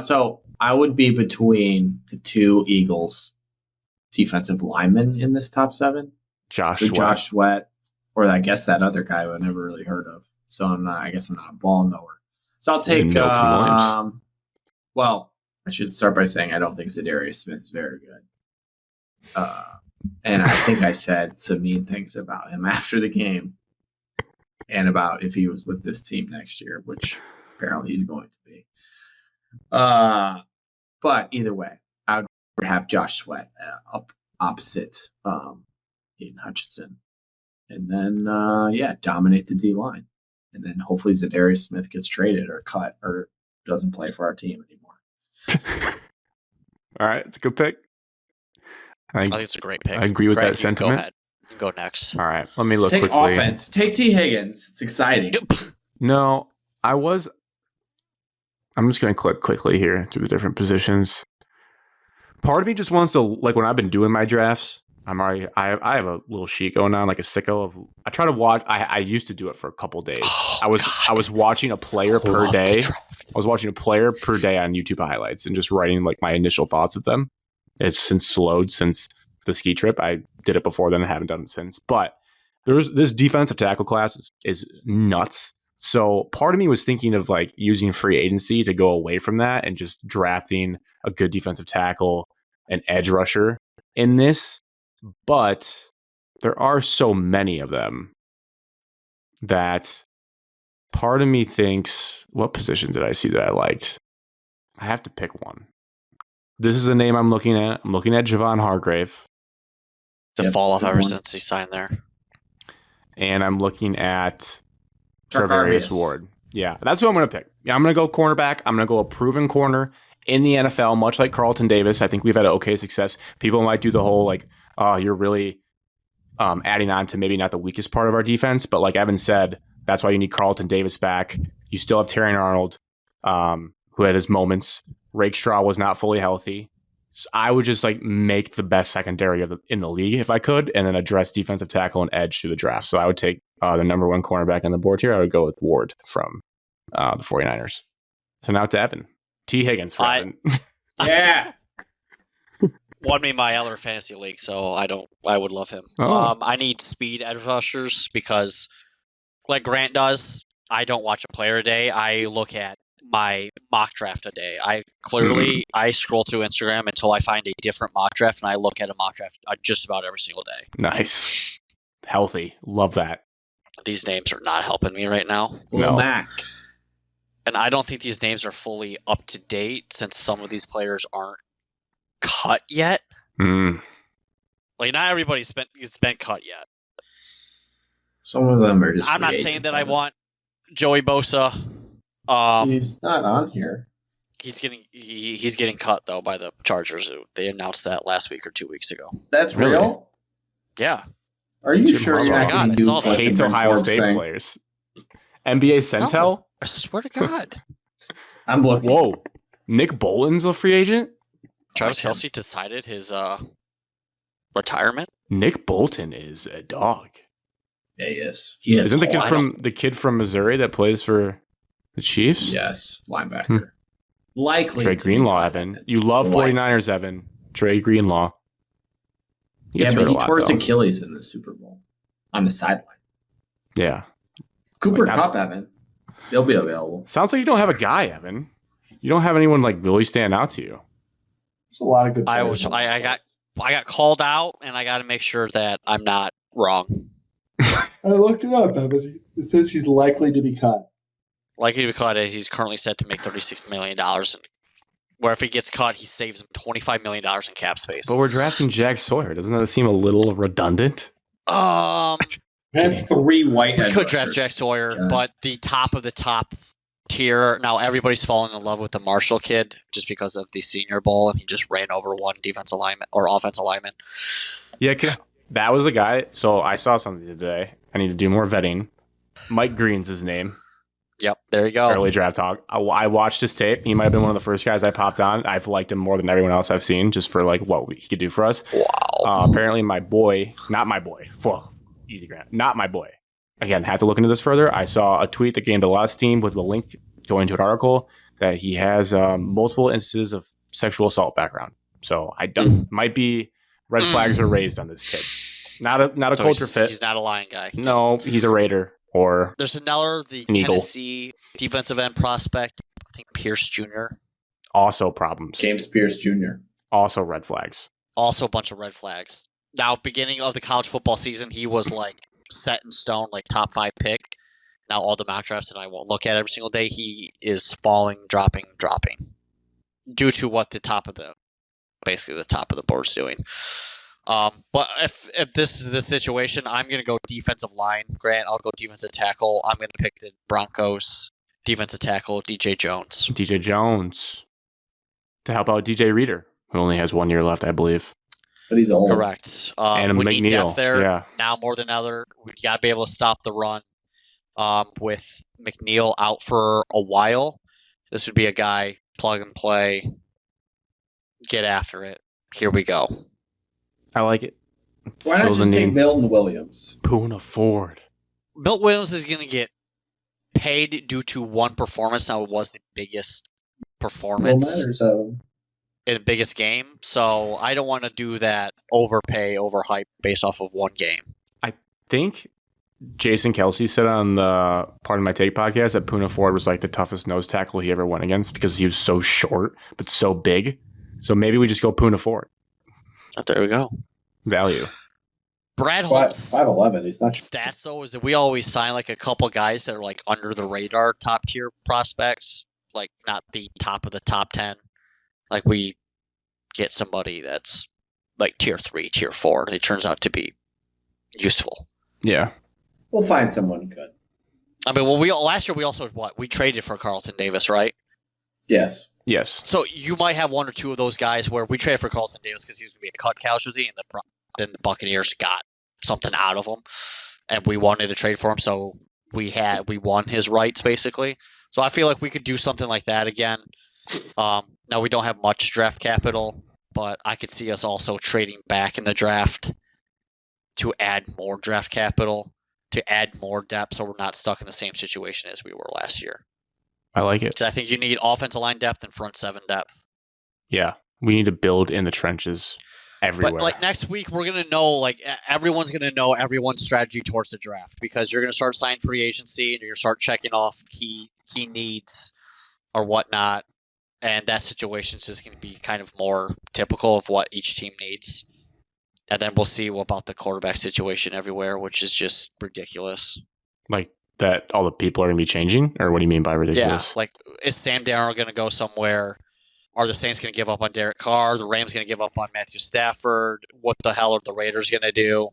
So I would be between the 2 Eagles defensive linemen in this top 7. Josh Sweat. Or I guess that other guy I never really heard of. So I guess I'm not a ball knower. So I'll take Milton Williams. Well, I should start by saying I don't think Zadarius Smith is very good. And I think I said some mean things about him after the game. And about if he was with this team next year, which apparently he's going to be. But either way, I would have Josh Sweat up opposite Hayden Hutchinson. And then, dominate the D-line. And then hopefully Zadarius Smith gets traded or cut or doesn't play for our team anymore. All right, it's a good pick. I think it's a great pick. I agree with Grant, that sentiment. Go ahead. You can go next. All right, let me look Take quickly. offense. Take T. Higgins. It's exciting. No, I'm just going to click quickly here through the different positions. Part of me just wants to, like, when I've been doing my drafts, I have a little sheet going on, like a sicko of. I try to watch. I used to do it for a couple days. I was watching a player per day. I was watching a player per day on YouTube highlights and just writing like my initial thoughts of them. It's since slowed since the ski trip. I did it before then. I haven't done it since. But there's this defensive tackle class is nuts. So part of me was thinking of like using free agency to go away from that and just drafting a good defensive tackle, an edge rusher in this. But there are so many of them that part of me thinks, what position did I see that I liked? I have to pick one. This is a name I'm looking at. I'm looking at Javon Hargrave. It's a fall off ever since he signed there. And I'm looking at Travarius Ward. Yeah, that's who I'm going to pick. Yeah, I'm going to go cornerback. I'm going to go a proven corner in the NFL, much like Carlton Davis. I think we've had okay success. People might do the whole like, oh, you're really adding on to maybe not the weakest part of our defense. But like Evan said, that's why you need Carlton Davis back. You still have Terrion Arnold, who had his moments. Rakestraw was not fully healthy. So I would just like make the best secondary in the league if I could, and then address defensive tackle and edge through the draft. So I would take the number one cornerback on the board here. I would go with Ward from the 49ers. So now to Evan. T. Higgins for Evan. Yeah. Won me my other fantasy league, so I would love him. Oh. I need speed edge rushers because, like Grant does, I don't watch a player a day. I look at my mock draft a day. I scroll through Instagram until I find a different mock draft, and I look at a mock draft just about every single day. Nice. Healthy. Love that. These names are not helping me right now. No. Mac. And I don't think these names are fully up to date since some of these players aren't cut yet. Like, not everybody's been cut yet. Some of them are just. I'm not saying that I want Joey Bosa. He's not on here. He's getting cut though by the Chargers. They announced that last week or 2 weeks ago. That's Really? real. Yeah. Are you sure you're not God, going I to do saw what that. the Hates Brent Ohio Forbes State saying? players. NBA Centel? No, I swear to God. I'm looking. Whoa. Nick Bolton's a free agent? Travis Kelce decided his retirement. Nick Bolton is a dog. Yeah, he is. He is. Isn't the kid from Missouri that plays for the Chiefs? Yes, linebacker. Likely. Trey Greenlaw, Evan. You love 49ers, Evan. Trey Greenlaw. Yeah, but he tore his Achilles in the Super Bowl on the sideline. Yeah. Cooper Kupp, Evan. They'll be available. Sounds like you don't have a guy, Evan. You don't have anyone like really stand out to you. There's a lot of good I players on this list. got called out, and I got to make sure that I'm not wrong. I looked it up, Evan. It says he's likely to be cut. Likely to be cut, he's currently set to make $36 million. Where if he gets cut, he saves him $25 million in cap space. But we're drafting Jack Sawyer. Doesn't that seem a little redundant? We have 3 white We edge could draft rushers. Jack Sawyer, God. but the top of the top tier. Now everybody's falling in love with the Marshall kid just because of the Senior Bowl, and he just ran over one defensive lineman or offensive lineman. Yeah, that was a guy. So I saw something today. I need to do more vetting. Mike Green's his name. Yep, there you go. Early draft talk. I watched his tape. He might have been one of the first guys I popped on. I've liked him more than everyone else I've seen, just for like what he could do for us. Wow. Apparently, not my boy. Easy Grant. Not my boy. Again, had to look into this further. I saw a tweet that gained a lot of steam with the link going to an article that he has multiple instances of sexual assault background. So I don't might be red flags are raised on this kid. Not a So culture fit. He's not a Lion guy. No, he's a Raider or There's another, the an Eagle. Tennessee defensive end prospect, I think Pierce Jr. Also problems. James Pierce Jr. Also red flags. Also a bunch of red flags. Now, beginning of the college football season, he was like set in stone, like top 5 pick. Now all the mock drafts, and I won't look at every single day, he is falling, dropping, due to what basically the top of the board's doing. But if this is the situation, I'm going to go defensive line. Grant, I'll go defensive tackle. I'm going to pick the Broncos defensive tackle, DJ Jones. DJ Jones. To help out DJ Reader, who only has 1 year left, I believe. But he's old. Correct. And we McNeil. need depth there Yeah. now more than ever. We got to be able to stop the run. With McNeil out for a while, this would be a guy, plug and play, get after it. Here we go. I like it. Why not just take Milton Williams? Poona Ford. Milt Williams is going to get paid due to one performance. Now, it was the biggest performance in the biggest game. So I don't want to do that overpay, overhype based off of one game. I think Jason Kelsey said on the Part of My Take podcast that Poona Ford was like the toughest nose tackle he ever went against because he was so short but so big. So maybe we just go Poona Ford. Oh, there we go. Value. Brad Holmes' 5'11". He's not stats though is that we always sign like a couple guys that are like under the radar, top tier prospects, like not the top of the top 10. Like we get somebody that's like tier 3, tier 4. And it turns out to be useful. Yeah. We'll find someone good. I mean, last year we also we traded for Carlton Davis, right? Yes. Yes. So you might have one or two of those guys where we traded for Carlton Davis because he was going to be a cut casualty, and then the Buccaneers got something out of him, and we wanted to trade for him, so we won his rights basically. So I feel like we could do something like that again. Now we don't have much draft capital, but I could see us also trading back in the draft to add more draft capital, to add more depth, so we're not stuck in the same situation as we were last year. I like it. So I think you need offensive line depth and front seven depth. Yeah. We need to build in the trenches everywhere. But like next week, we're going to know, like everyone's going to know everyone's strategy towards the draft because you're going to start signing free agency and you're going to start checking off key needs or whatnot. And that situation is just going to be kind of more typical of what each team needs. And then we'll see about the quarterback situation everywhere, which is just ridiculous. Like that all the people are going to be changing? Or what do you mean by ridiculous? Yeah, like is Sam Darnold going to go somewhere? Are the Saints going to give up on Derek Carr? The Rams going to give up on Matthew Stafford? What the hell are the Raiders going to do?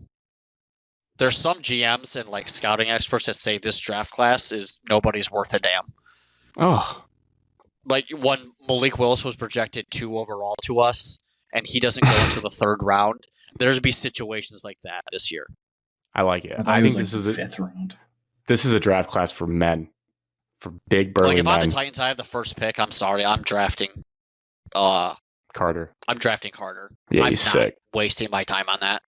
There's some GMs and like scouting experts that say this draft class is nobody's worth a damn. Oh. Like when Malik Willis was projected 2 overall to us, and he doesn't go into the 3rd round, there's be situations like that this year. I like it. I think this is the 5th round. This is a draft class for men, for big burly Like if men. I'm the Titans, I have the first pick. I'm sorry, I'm drafting. Carter. I'm drafting Carter. Yeah, I'm he's not sick. wasting my time on that.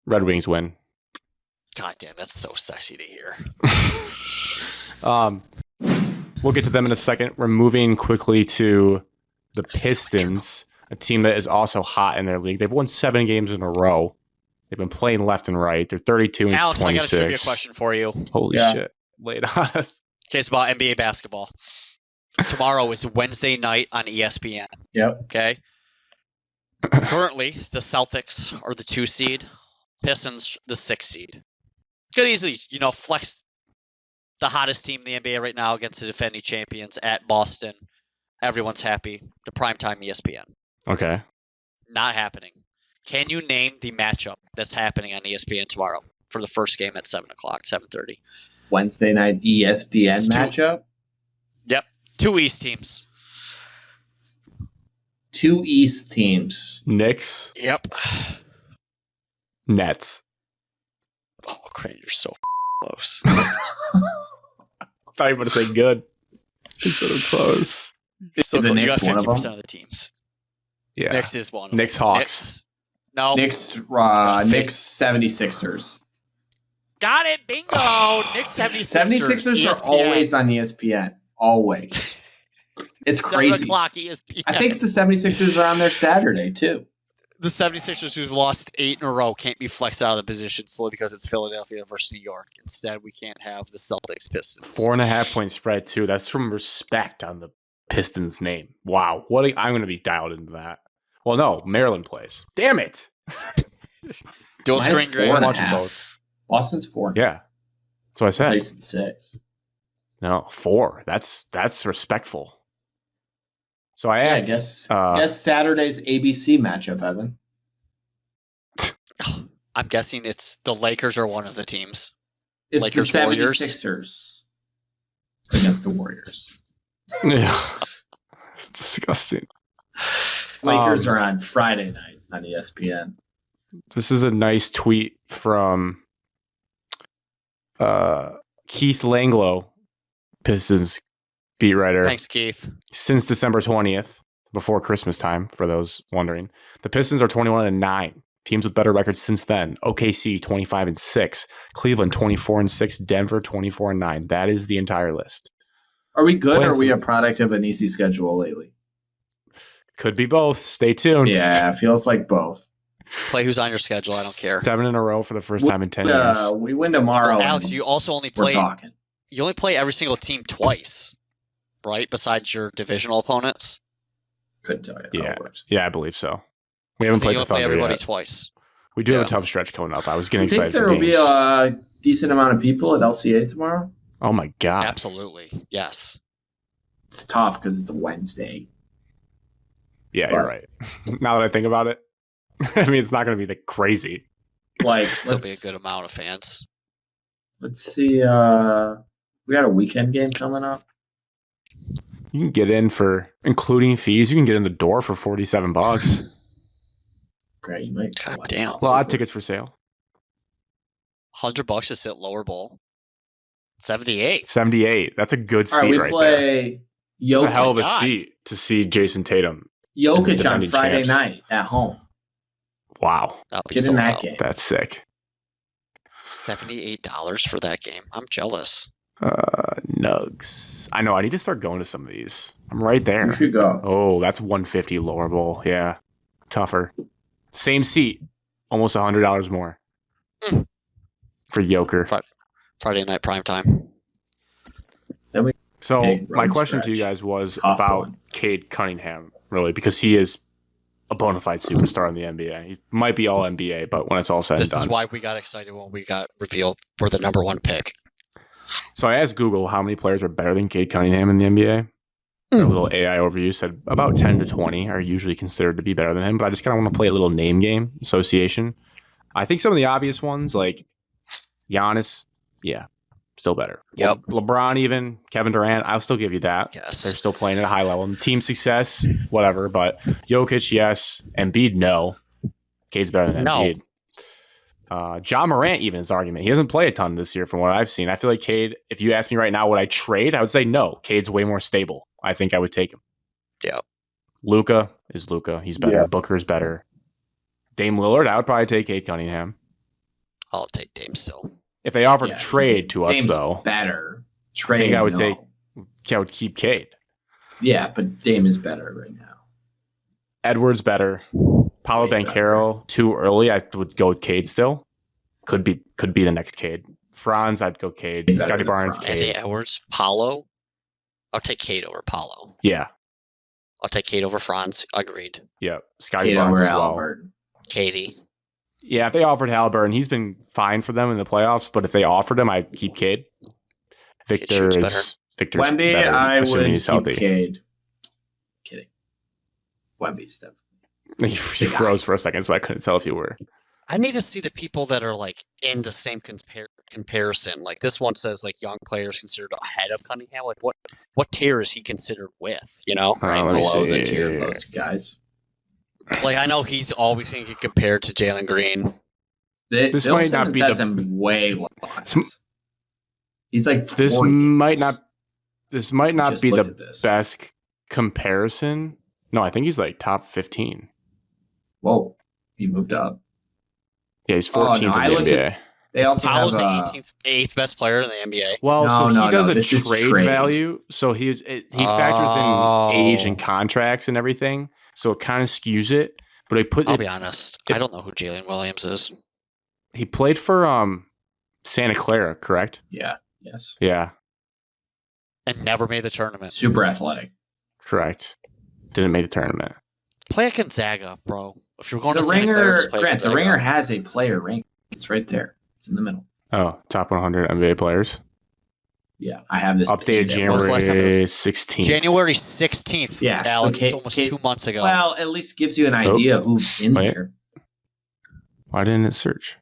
Red Wings win. God damn, that's so sexy to hear. We'll get to them in a second. We're moving quickly to the Pistons, a team that is also hot in their league. They've won 7 games in a row. They've been playing left and right. They're 32 and Alex, 26. I got a trivia question for you. Holy shit. Lay it on us. Okay, it's about NBA basketball. Tomorrow is Wednesday night on ESPN. Yep. Okay. Currently, the Celtics are the 2 seed. Pistons, the 6 seed. Could easily, flex the hottest team in the NBA right now against the defending champions at Boston. Everyone's happy. The primetime ESPN. Okay. Not happening. Can you name the matchup that's happening on ESPN tomorrow for the first game at 7 o'clock, 7:30? Wednesday night ESPN matchup? Yep. 2 East teams. 2 East teams. Knicks. Yep. Nets. Oh, Crane, you're so close. Thought you were going to say good. You're so close. So The you Knicks got one of 50% of the teams. Yeah. Knicks is one of them. Knicks, Hawks. Knicks. No. Knicks 76ers. Got it. Bingo. Knicks 76ers. 76ers ESPN. are always on ESPN. Always. It's 7 crazy. o'clock ESPN. I think the 76ers are on there Saturday, too. The 76ers, who've lost 8 in a row, can't be flexed out of the position solely because it's Philadelphia versus New York. Instead, we can't have the Celtics Pistons. 4.5 point spread, too. That's from respect on the Pistons name. Wow. I'm going to be dialed into that. Well, no. Maryland plays. Damn it. Dual screen Mine's grade. 4.5. I'm watching both. Boston's 4. Yeah. That's what I said. I said 6. No, 4. That's respectful. So I asked. Guess Saturday's ABC matchup, Evan. I'm guessing it's the Lakers or one of the teams. It's Lakers, the Warriors? 76ers against the Warriors. Yeah. It's disgusting. Lakers are on Friday night on ESPN. This is a nice tweet from Keith Langlow, Pistons beat writer. Thanks, Keith. Since December 20th, before Christmas time, for those wondering, the Pistons are 21-9. Teams with better records since then: OKC 25-6, Cleveland 24-6, Denver 24-9. That is the entire list. Are we good, or are we a product of an easy schedule lately? Could be both. Stay tuned. Yeah, it feels like both. Play who's on your schedule. I don't care. 7 in a row for the first time in 10 years. We win tomorrow. Well, Alex, you also only we're play. talking. You only play every single team twice, right? Besides your divisional opponents. Couldn't tell you how it works. Yeah, I believe so. We haven't played the play Thunder everybody yet. Twice. We do have a tough stretch coming up. I was getting You think excited there for will be games. a decent amount of people at LCA tomorrow? Oh my God. Absolutely. Yes. It's tough because it's a Wednesday. Yeah, you're right. Now that I think about it, I mean, it's not going to be the crazy. Like, Still be a good amount of fans. Let's see. We got a weekend game coming up. You can get in for, including fees, you can get in the door for $47. Great, you might. God damn. A lot of tickets for sale. $100 to sit lower bowl. 78. 78. That's a good All right, seat we right there. play It's a hell of a God. seat to see Jason Tatum. Jokic on defending Friday champs. night at home. Wow. That'll be Get in sold that out. game. That's sick. $78 for that game. I'm jealous. Nugs. I know. I need to start going to some of these. I'm right there. You should go. Oh, that's 150 lower bowl. Yeah. Tougher. Same seat. Almost $100 more. For Joker. Friday night prime time. So Big my road question to you stretch. guys was Tough about one. Cade Cunningham, really, because he is a bona fide superstar in the NBA. He might be all NBA, but when it's all said This and is done. why we got excited when we got revealed for the number one pick. So I asked Google how many players are better than Cade Cunningham in the NBA. A little AI overview said about 10 to 20 are usually considered to be better than him, but I just kind of want to play a little name game, association. I think some of the obvious ones, like Giannis, yeah, still better. Yep. LeBron even, Kevin Durant, I'll still give you that. Yes. They're still playing at a high level. Team success, whatever, but Jokic, yes. Embiid, no. Cade's better than No. Embiid. John Morant, even his argument. He doesn't play a ton this year from what I've seen. I feel like Cade, if you ask me right now, would I trade? I would say no. Cade's way more stable. I think I would take him. Yeah. Luka is Luka. He's better. Yeah. Booker's better. Dame Lillard, I would probably take Cade Cunningham. I'll take Dame still. If they offered Yeah, trade to us, Dame's though, better. I Trade, think I would no. say I would keep Cade. Yeah, but Dame is better right now. Edwards better. Paolo Way Banchero too early. I would go with Cade still. Could be the next Cade. Franz, I'd go Cade. Better Scotty than Barnes, Franz. Cade. Andy Edwards, Paulo. I'll take Cade over Paulo. Yeah, I'll take Cade over Franz. Agreed. yeah. Scotty Kate Barnes over as well. Albert. Katie. Yeah, if they offered Halliburton, he's been fine for them in the playoffs. But if they offered him, I'd keep Cade. Victor shoots is better. Victor's Wemby, better, I assuming would he's keep healthy. Cade. Kidding. Wemby's definitely. You froze for a second, so I couldn't tell if you were. I need to see the people that are like in the same comparison. Like this one says, like young players considered ahead of Cunningham. Like what tier is he considered with? You know, Right let me below the see. tier of those guys. like I know he's always going to get compared to Jalen Green. This Bill might not Simmons be has the- him way less. He's like 40. This might not Just be looked the at this. best comparison. No, I think he's like top 15. Whoa, he moved up. Yeah, he's Oh, 14th no, I in the looked NBA. at- They also Paulo's the have 18th, 8th best player in the NBA. Well, so No, he does no, a this is trade trade. value. So he factors in age Oh. and contracts and everything. So it kind of skews it. But I'll be honest. I don't know who Jalen Williams is. he played for Santa Clara, correct? yeah, yes, Yeah, And never made the tournament. super athletic. correct. Didn't make the tournament. Play at Gonzaga, bro. If you're going The to Santa Clara, ringer, just play at Grant. The Gonzaga. ringer has a player rank. It's right there. It's in the middle. Oh, top 100 NBA players. Yeah, I have this Updated pinned at- was the last time? January 16th. January 16th. Yeah, so Alex, Kate- almost Kate- 2 months ago. Well, at least gives you an idea who's in Wait. there. Why didn't it search?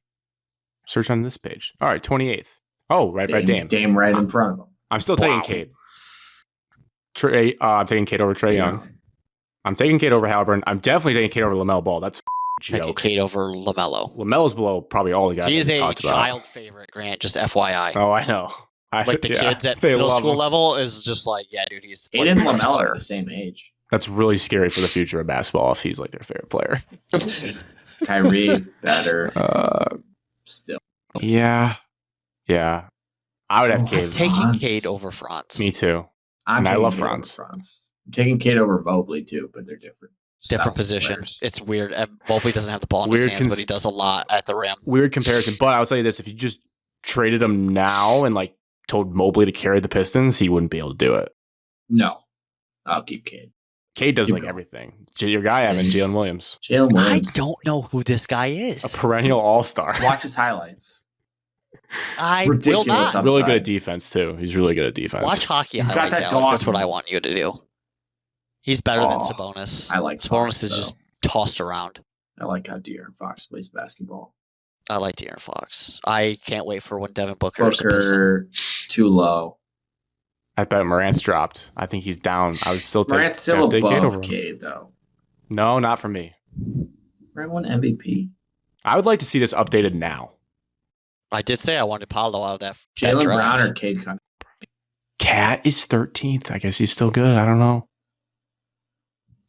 Search on this page. All right, 28th. Oh, right by Dame. Dame right in front of him. I'm still taking Cade. I'm taking Cade over Trae Young. I'm taking Cade over Halliburton. I'm definitely taking Cade over LaMelo Ball. That's joke. Taking Cade over LaMelo. LaMelo's below probably all the guys. He is a child favorite, Grant. Just FYI. Oh, I know. Like the kids at middle school level is just like, yeah, dude, he's. Cade and LaMelo are the same age. That's really scary for the future of basketball if he's like their favorite player. Kyrie better. Still. Yeah. I would have Cade. I'm taking Cade over Franz. Me too. I love Franz. I'm taking Cade over Mobley too, but they're different. Different positions. It's weird. Mobley doesn't have the ball in his hands, but he does a lot at the rim. Weird comparison, but I would tell you this: if you just traded him now and like told Mobley to carry the Pistons, he wouldn't be able to do it. No, I'll keep Cade. Cade does everything. Your guy, Evan, Jalen Williams. I don't know who this guy is. A perennial all-star. Watch his highlights. I will not. Upside. Really good at defense too. He's really good at defense. Watch hockey highlights, Alex. That's what I want you to do. He's better than Sabonis. I like Sabonis is just tossed around. I like how De'Aaron Fox plays basketball. I like De'Aaron Fox. I can't wait for when Devin Booker too low. I bet Morant's dropped. I think he's down. I would still take Morant's still above Cade, though. No, not for me. Morant won MVP. I would like to see this updated now. I did say I wanted Paolo out of that. Jaylen Brown or Cade Cunningham? Cat is 13th. I guess he's still good. I don't know.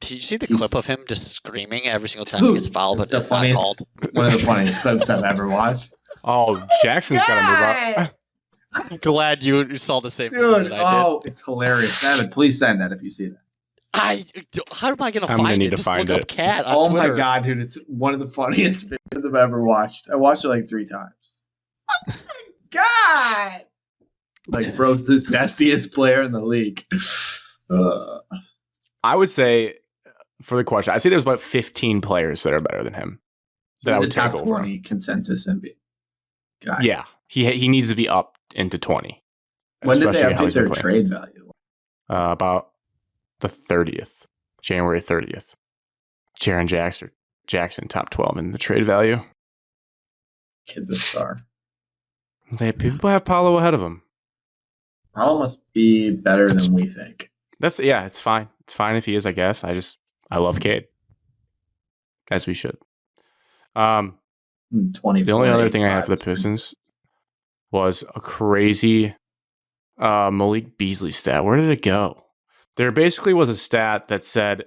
Did you see the clip of him just screaming every single time he gets fouled, but it's not called? One of the funniest clips I've ever watched. Oh, Jackson's got to move up. I'm glad you saw the same thing that I did. It's hilarious. Evan, please send that if you see that. How am I going to find it? I'm going to find it. Up Cat on Twitter. My God, dude. It's one of the funniest videos I've ever watched. I watched it like 3 times. Oh my God! Like, bro's the sassiest player in the league. I would say, for the question, I say there's about 15 players that are better than him. That I would take over. 20 consensus NBA guy. Yeah. He needs to be up into 20. When did they update their trade value? About the 30th, January 30th. Jaren Jackson, top 12 in the trade value. Kid's a star. People have Paolo ahead of him. Paolo must be better than we think. It's fine. It's fine if he is, I guess. I love Cade. As we should. 24. The only other thing I have for the Pistons was a crazy Malik Beasley stat. Where did it go? There basically was a stat that said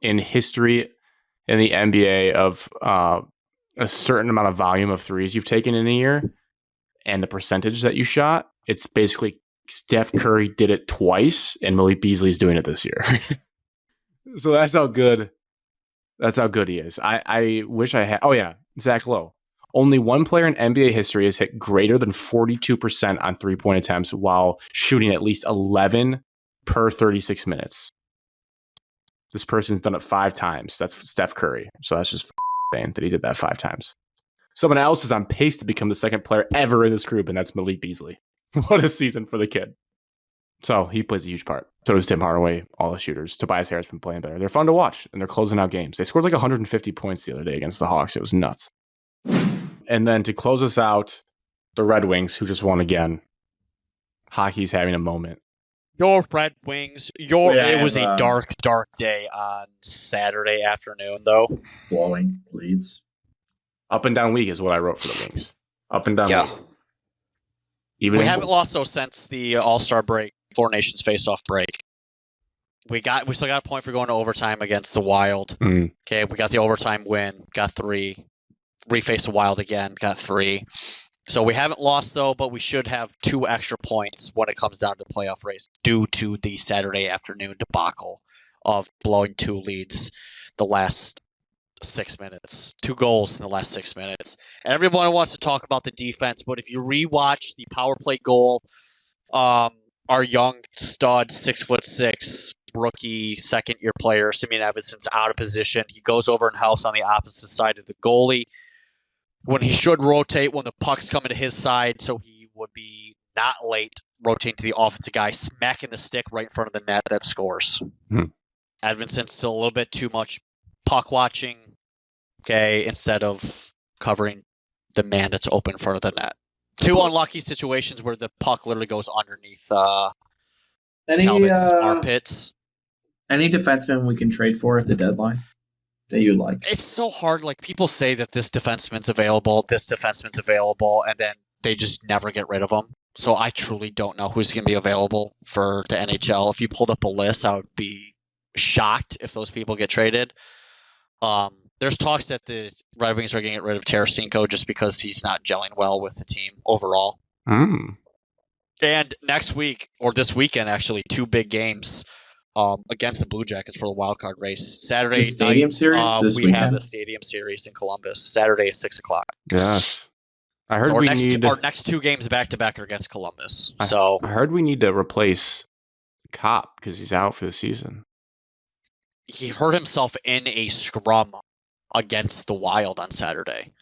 in history in the NBA of a certain amount of volume of threes you've taken in a year and the percentage that you shot. It's basically Steph Curry did it twice and Malik Beasley's doing it this year. So that's how good he is. I wish I had. Oh, yeah. Zach Lowe. Only one player in NBA history has hit greater than 42% on 3-point attempts while shooting at least 11 per 36 minutes. This person's done it 5 times. That's Steph Curry. So that's just insane that he did that 5 times. Someone else is on pace to become the second player ever in this group, and that's Malik Beasley. What a season for the kid. So he plays a huge part. So does Tim Hardaway, all the shooters. Tobias Harris been playing better. They're fun to watch, and they're closing out games. They scored like 150 points the other day against the Hawks. It was nuts. And then to close us out, the Red Wings, who just won again. Hockey's having a moment. Your Red Wings. It was a dark, dark day on Saturday afternoon, though. Blowing leads. Up and down week is what I wrote for the Wings. Up and down week. We haven't lost though since the All-Star break, Four Nations face-off break. We still got a point for going to overtime against the Wild. Mm. Okay, we got the overtime win, got 3. Refaced the Wild again, got 3. So we haven't lost though, but we should have 2 extra points when it comes down to playoff race due to the Saturday afternoon debacle of blowing 2 leads the last 6 minutes. 2 goals in the last 6 minutes. Everyone wants to talk about the defense, but if you rewatch the power play goal, our young stud, 6'6", rookie, second-year player, Simeon Evanson's out of position. He goes over and helps on the opposite side of the goalie when he should rotate when the puck's coming to his side, so he would be not late rotating to the offensive guy, smacking the stick right in front of the net that scores. Mm. Edvinson's still a little bit too much puck watching, okay, instead of covering the man that's open in front of the net. Two unlucky situations where the puck literally goes underneath Talbot's armpits. Any defenseman we can trade for at the deadline that you like? It's so hard. Like, people say that this defenseman's available, and then they just never get rid of them. So I truly don't know who's going to be available for the NHL. If you pulled up a list, I would be shocked if those people get traded. There's talks that the Red Wings are going to get rid of Tarasenko just because he's not gelling well with the team overall. And next week, or this weekend actually, 2 big games against the Blue Jackets for the wild card race. Saturday Stadium Series this weekend? Have the Stadium Series in Columbus. Saturday at 6 o'clock. Yes. I heard So our next 2 games back-to-back are against Columbus. I heard we need to replace Kopp because he's out for the season. He hurt himself in a scrum against the Wild on Saturday.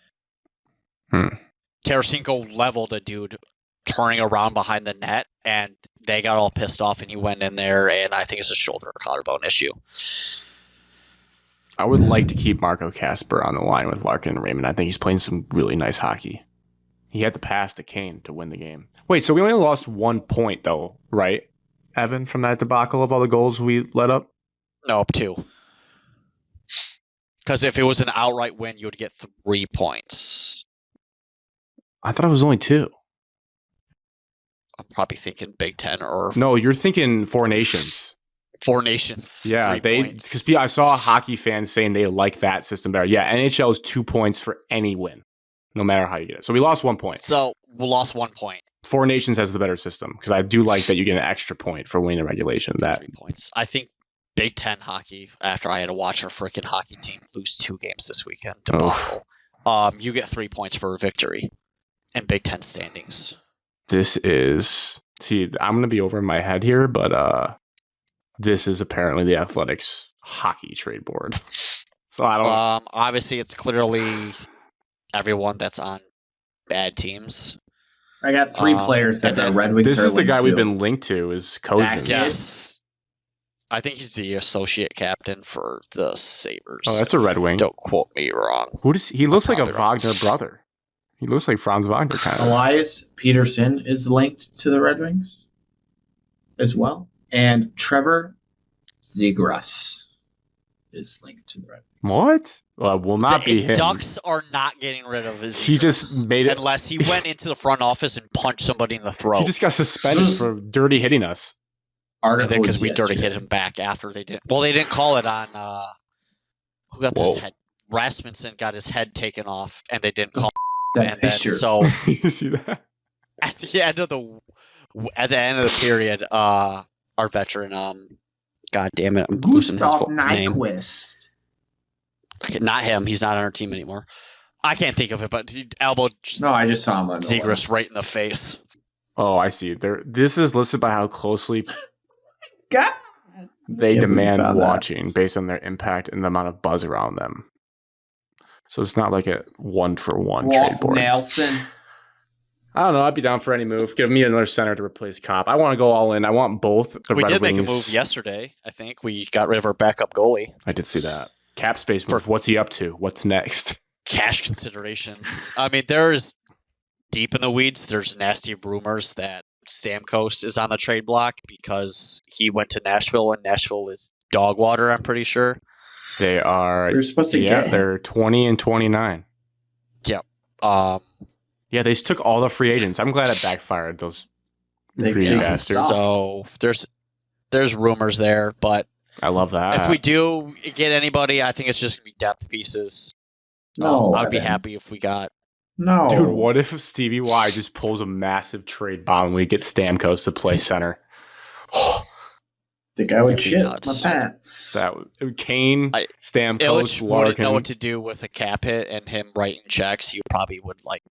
Tarasenko leveled a dude turning around behind the net, and they got all pissed off, and he went in there, and I think it's a shoulder or collarbone issue. I would like to keep Marco Kasper on the line with Larkin and Raymond. I think he's playing some really nice hockey. He had the pass to Kane to win the game. Wait, so we only lost 1 point, though, right, Evan, from that debacle of all the goals we let up? No, 2. Because if it was an outright win, you would get 3 points. I thought it was only 2. I'm probably thinking Big Ten or... No, you're thinking Four Nations. Four Nations. Yeah, because I saw hockey fans saying they like that system better. Yeah, NHL is 2 points for any win, no matter how you get it. So we lost 1 point. So we lost 1 point. Four Nations has the better system because I do like that you get an extra point for winning the regulation. 3 points. I think Big Ten hockey, after I had to watch our freaking hockey team lose 2 games this weekend, debacle, you get 3 points for a victory in Big Ten standings. This is... See, I'm going to be over in my head here, but this is apparently the Athletics hockey trade board. So I don't... Obviously, it's clearly everyone that's on bad teams. I got 3 players that the Red Wings This are is the guy linked we've to. been linked to, is Cousins. Yes. I think he's the associate captain for the Sabres. Oh, that's a Red Wing. Don't quote me wrong. He looks like a probably Wagner brother. He looks like Franz Wagner, kind of. Elias Peterson is linked to the Red Wings as well. And Trevor Zegras is linked to the Red Wings. What? Well, will not be him. Ducks are not getting rid of his. He just made it. Unless he went into the front office and punched somebody in the throat. He just got suspended for dirty hitting us. Because we dirty hit him back after they did. Well, they didn't call it on. Who got his head? Rasmussen got his head taken off, and they didn't call. That picture. So You see that? at the end of the period, our veteran, God damn it, I'm losing his Gustav name. Nyquist. Okay, not him. He's not on our team anymore. I can't think of it, but he elbowed No, I just saw him on the Zegras list. right in the face. Oh, I see. This is listed by how closely God. they Can't believe you demand found that. watching based on their impact and the amount of buzz around them. So it's not like a one-for-one trade board. Nelson. I don't know. I'd be down for any move. Give me another center to replace Kopp. I want to go all in. I want both. We Red did Wings. make a move yesterday, I think. We got rid of our backup goalie. I did see that. Cap space move. What's he up to? What's next? Cash considerations. I mean, there's deep in the weeds. There's nasty rumors that Stamkos is on the trade block because he went to Nashville, and Nashville is dog water, I'm pretty sure. They are. They're supposed to get him. They're 20 and 29. Yep. Yeah, they took all the free agents. I'm glad it backfired. Those greedy Yeah. bastards. So there's rumors there, but I love that. if we do get anybody, I think it's just gonna be depth pieces. No, I'd be Evan. happy if we got. No. Dude, what if Stevie Y just pulls a massive trade bomb and we get Stamkos to play center? think I would That'd be shit nuts. my pants. Kane, Illich Stamkos, wouldn't Larkin. know what to do with a cap hit and him writing checks. He probably would like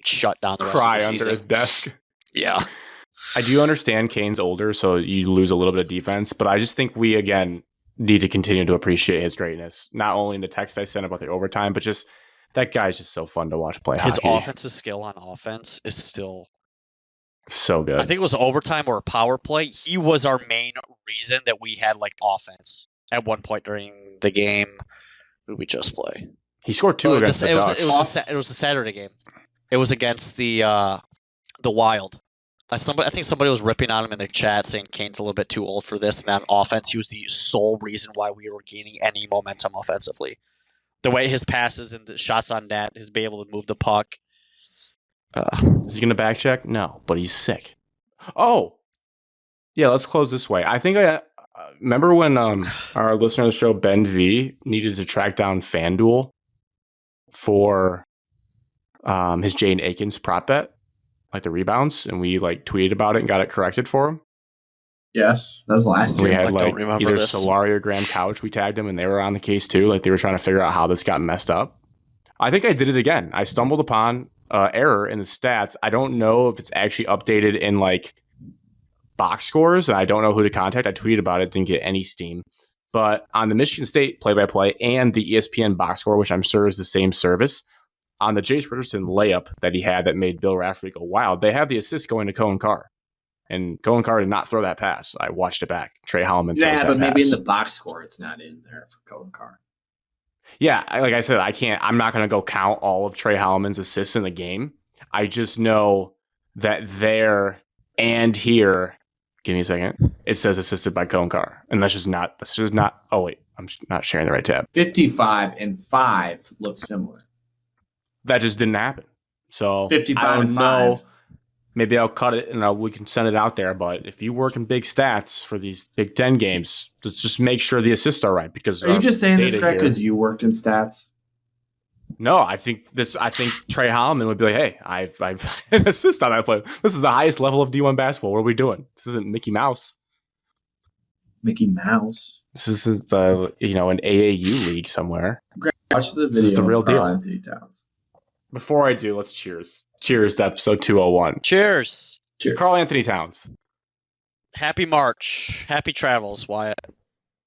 shut down the rest Cry of the under season. his desk. Yeah. I do understand Kane's older, so you lose a little bit of defense, but I just think we, again, need to continue to appreciate his greatness. Not only in the text I sent about the overtime, but just that guy's just so fun to watch play His hockey. offensive skill on offense is still. So good. I think it was overtime or a power play. He was our main reason that we had like offense at one point during the game. Who did we just play? He scored 2 against the Ducks. It was a Saturday game. It was against the Wild. I think somebody was ripping on him in the chat saying Kane's a little bit too old for this, and that on offense, he was the sole reason why we were gaining any momentum offensively. The way his passes and the shots on net, his being able to move the puck. Is he going to back check? No, but he's sick. Oh, yeah. Let's close this way. I think I remember when our listener of the show Ben V needed to track down FanDuel for his Jane Akins prop bet, like the rebounds, and we like tweeted about it and got it corrected for him. Yes, that was last year. We had like either this. Solari or Graham Couch. We tagged them, and they were on the case too. Like they were trying to figure out how this got messed up. I think I did it again. I stumbled upon error in the stats. I don't know if it's actually updated in like box scores, and I don't know who to contact. I tweeted about it, didn't get any steam. But on the Michigan State play-by-play and the ESPN box score, which I'm sure is the same service, on the Jace Richardson layup that he had that made Bill Raftery go wild, they have the assist going to Cohen Carr. And Cohen Carr did not throw that pass. I watched it back. Trey Holloman throws that pass. Yeah, but maybe in the box score it's not in there for Cohen Carr. Yeah, like I said, I'm not going to go count all of Trey Holloman's assists in the game. I just know that there and here, give me a second, it says assisted by Cohen Carr. And that's just not, oh wait, I'm not sharing the right tab. 55 and 5 look similar. That just didn't happen. So 55 I don't and know. 5. Maybe I'll cut it and we can send it out there. But if you work in big stats for these Big Ten games, let's just make sure the assists are right. Because are you just saying this, Greg, because you worked in stats? No, I think Trey Holloman would be like, hey, I've an assist on that play. This is the highest level of D1 basketball. What are we doing? This isn't Mickey Mouse. Mickey Mouse. This is the an AAU league somewhere. Greg, watch the video. This is the real deal. Anthony Towns. Before I do, let's cheers. Cheers to episode 201. Cheers. Cheers. Carl Anthony Towns. Happy March. Happy travels, Wyatt.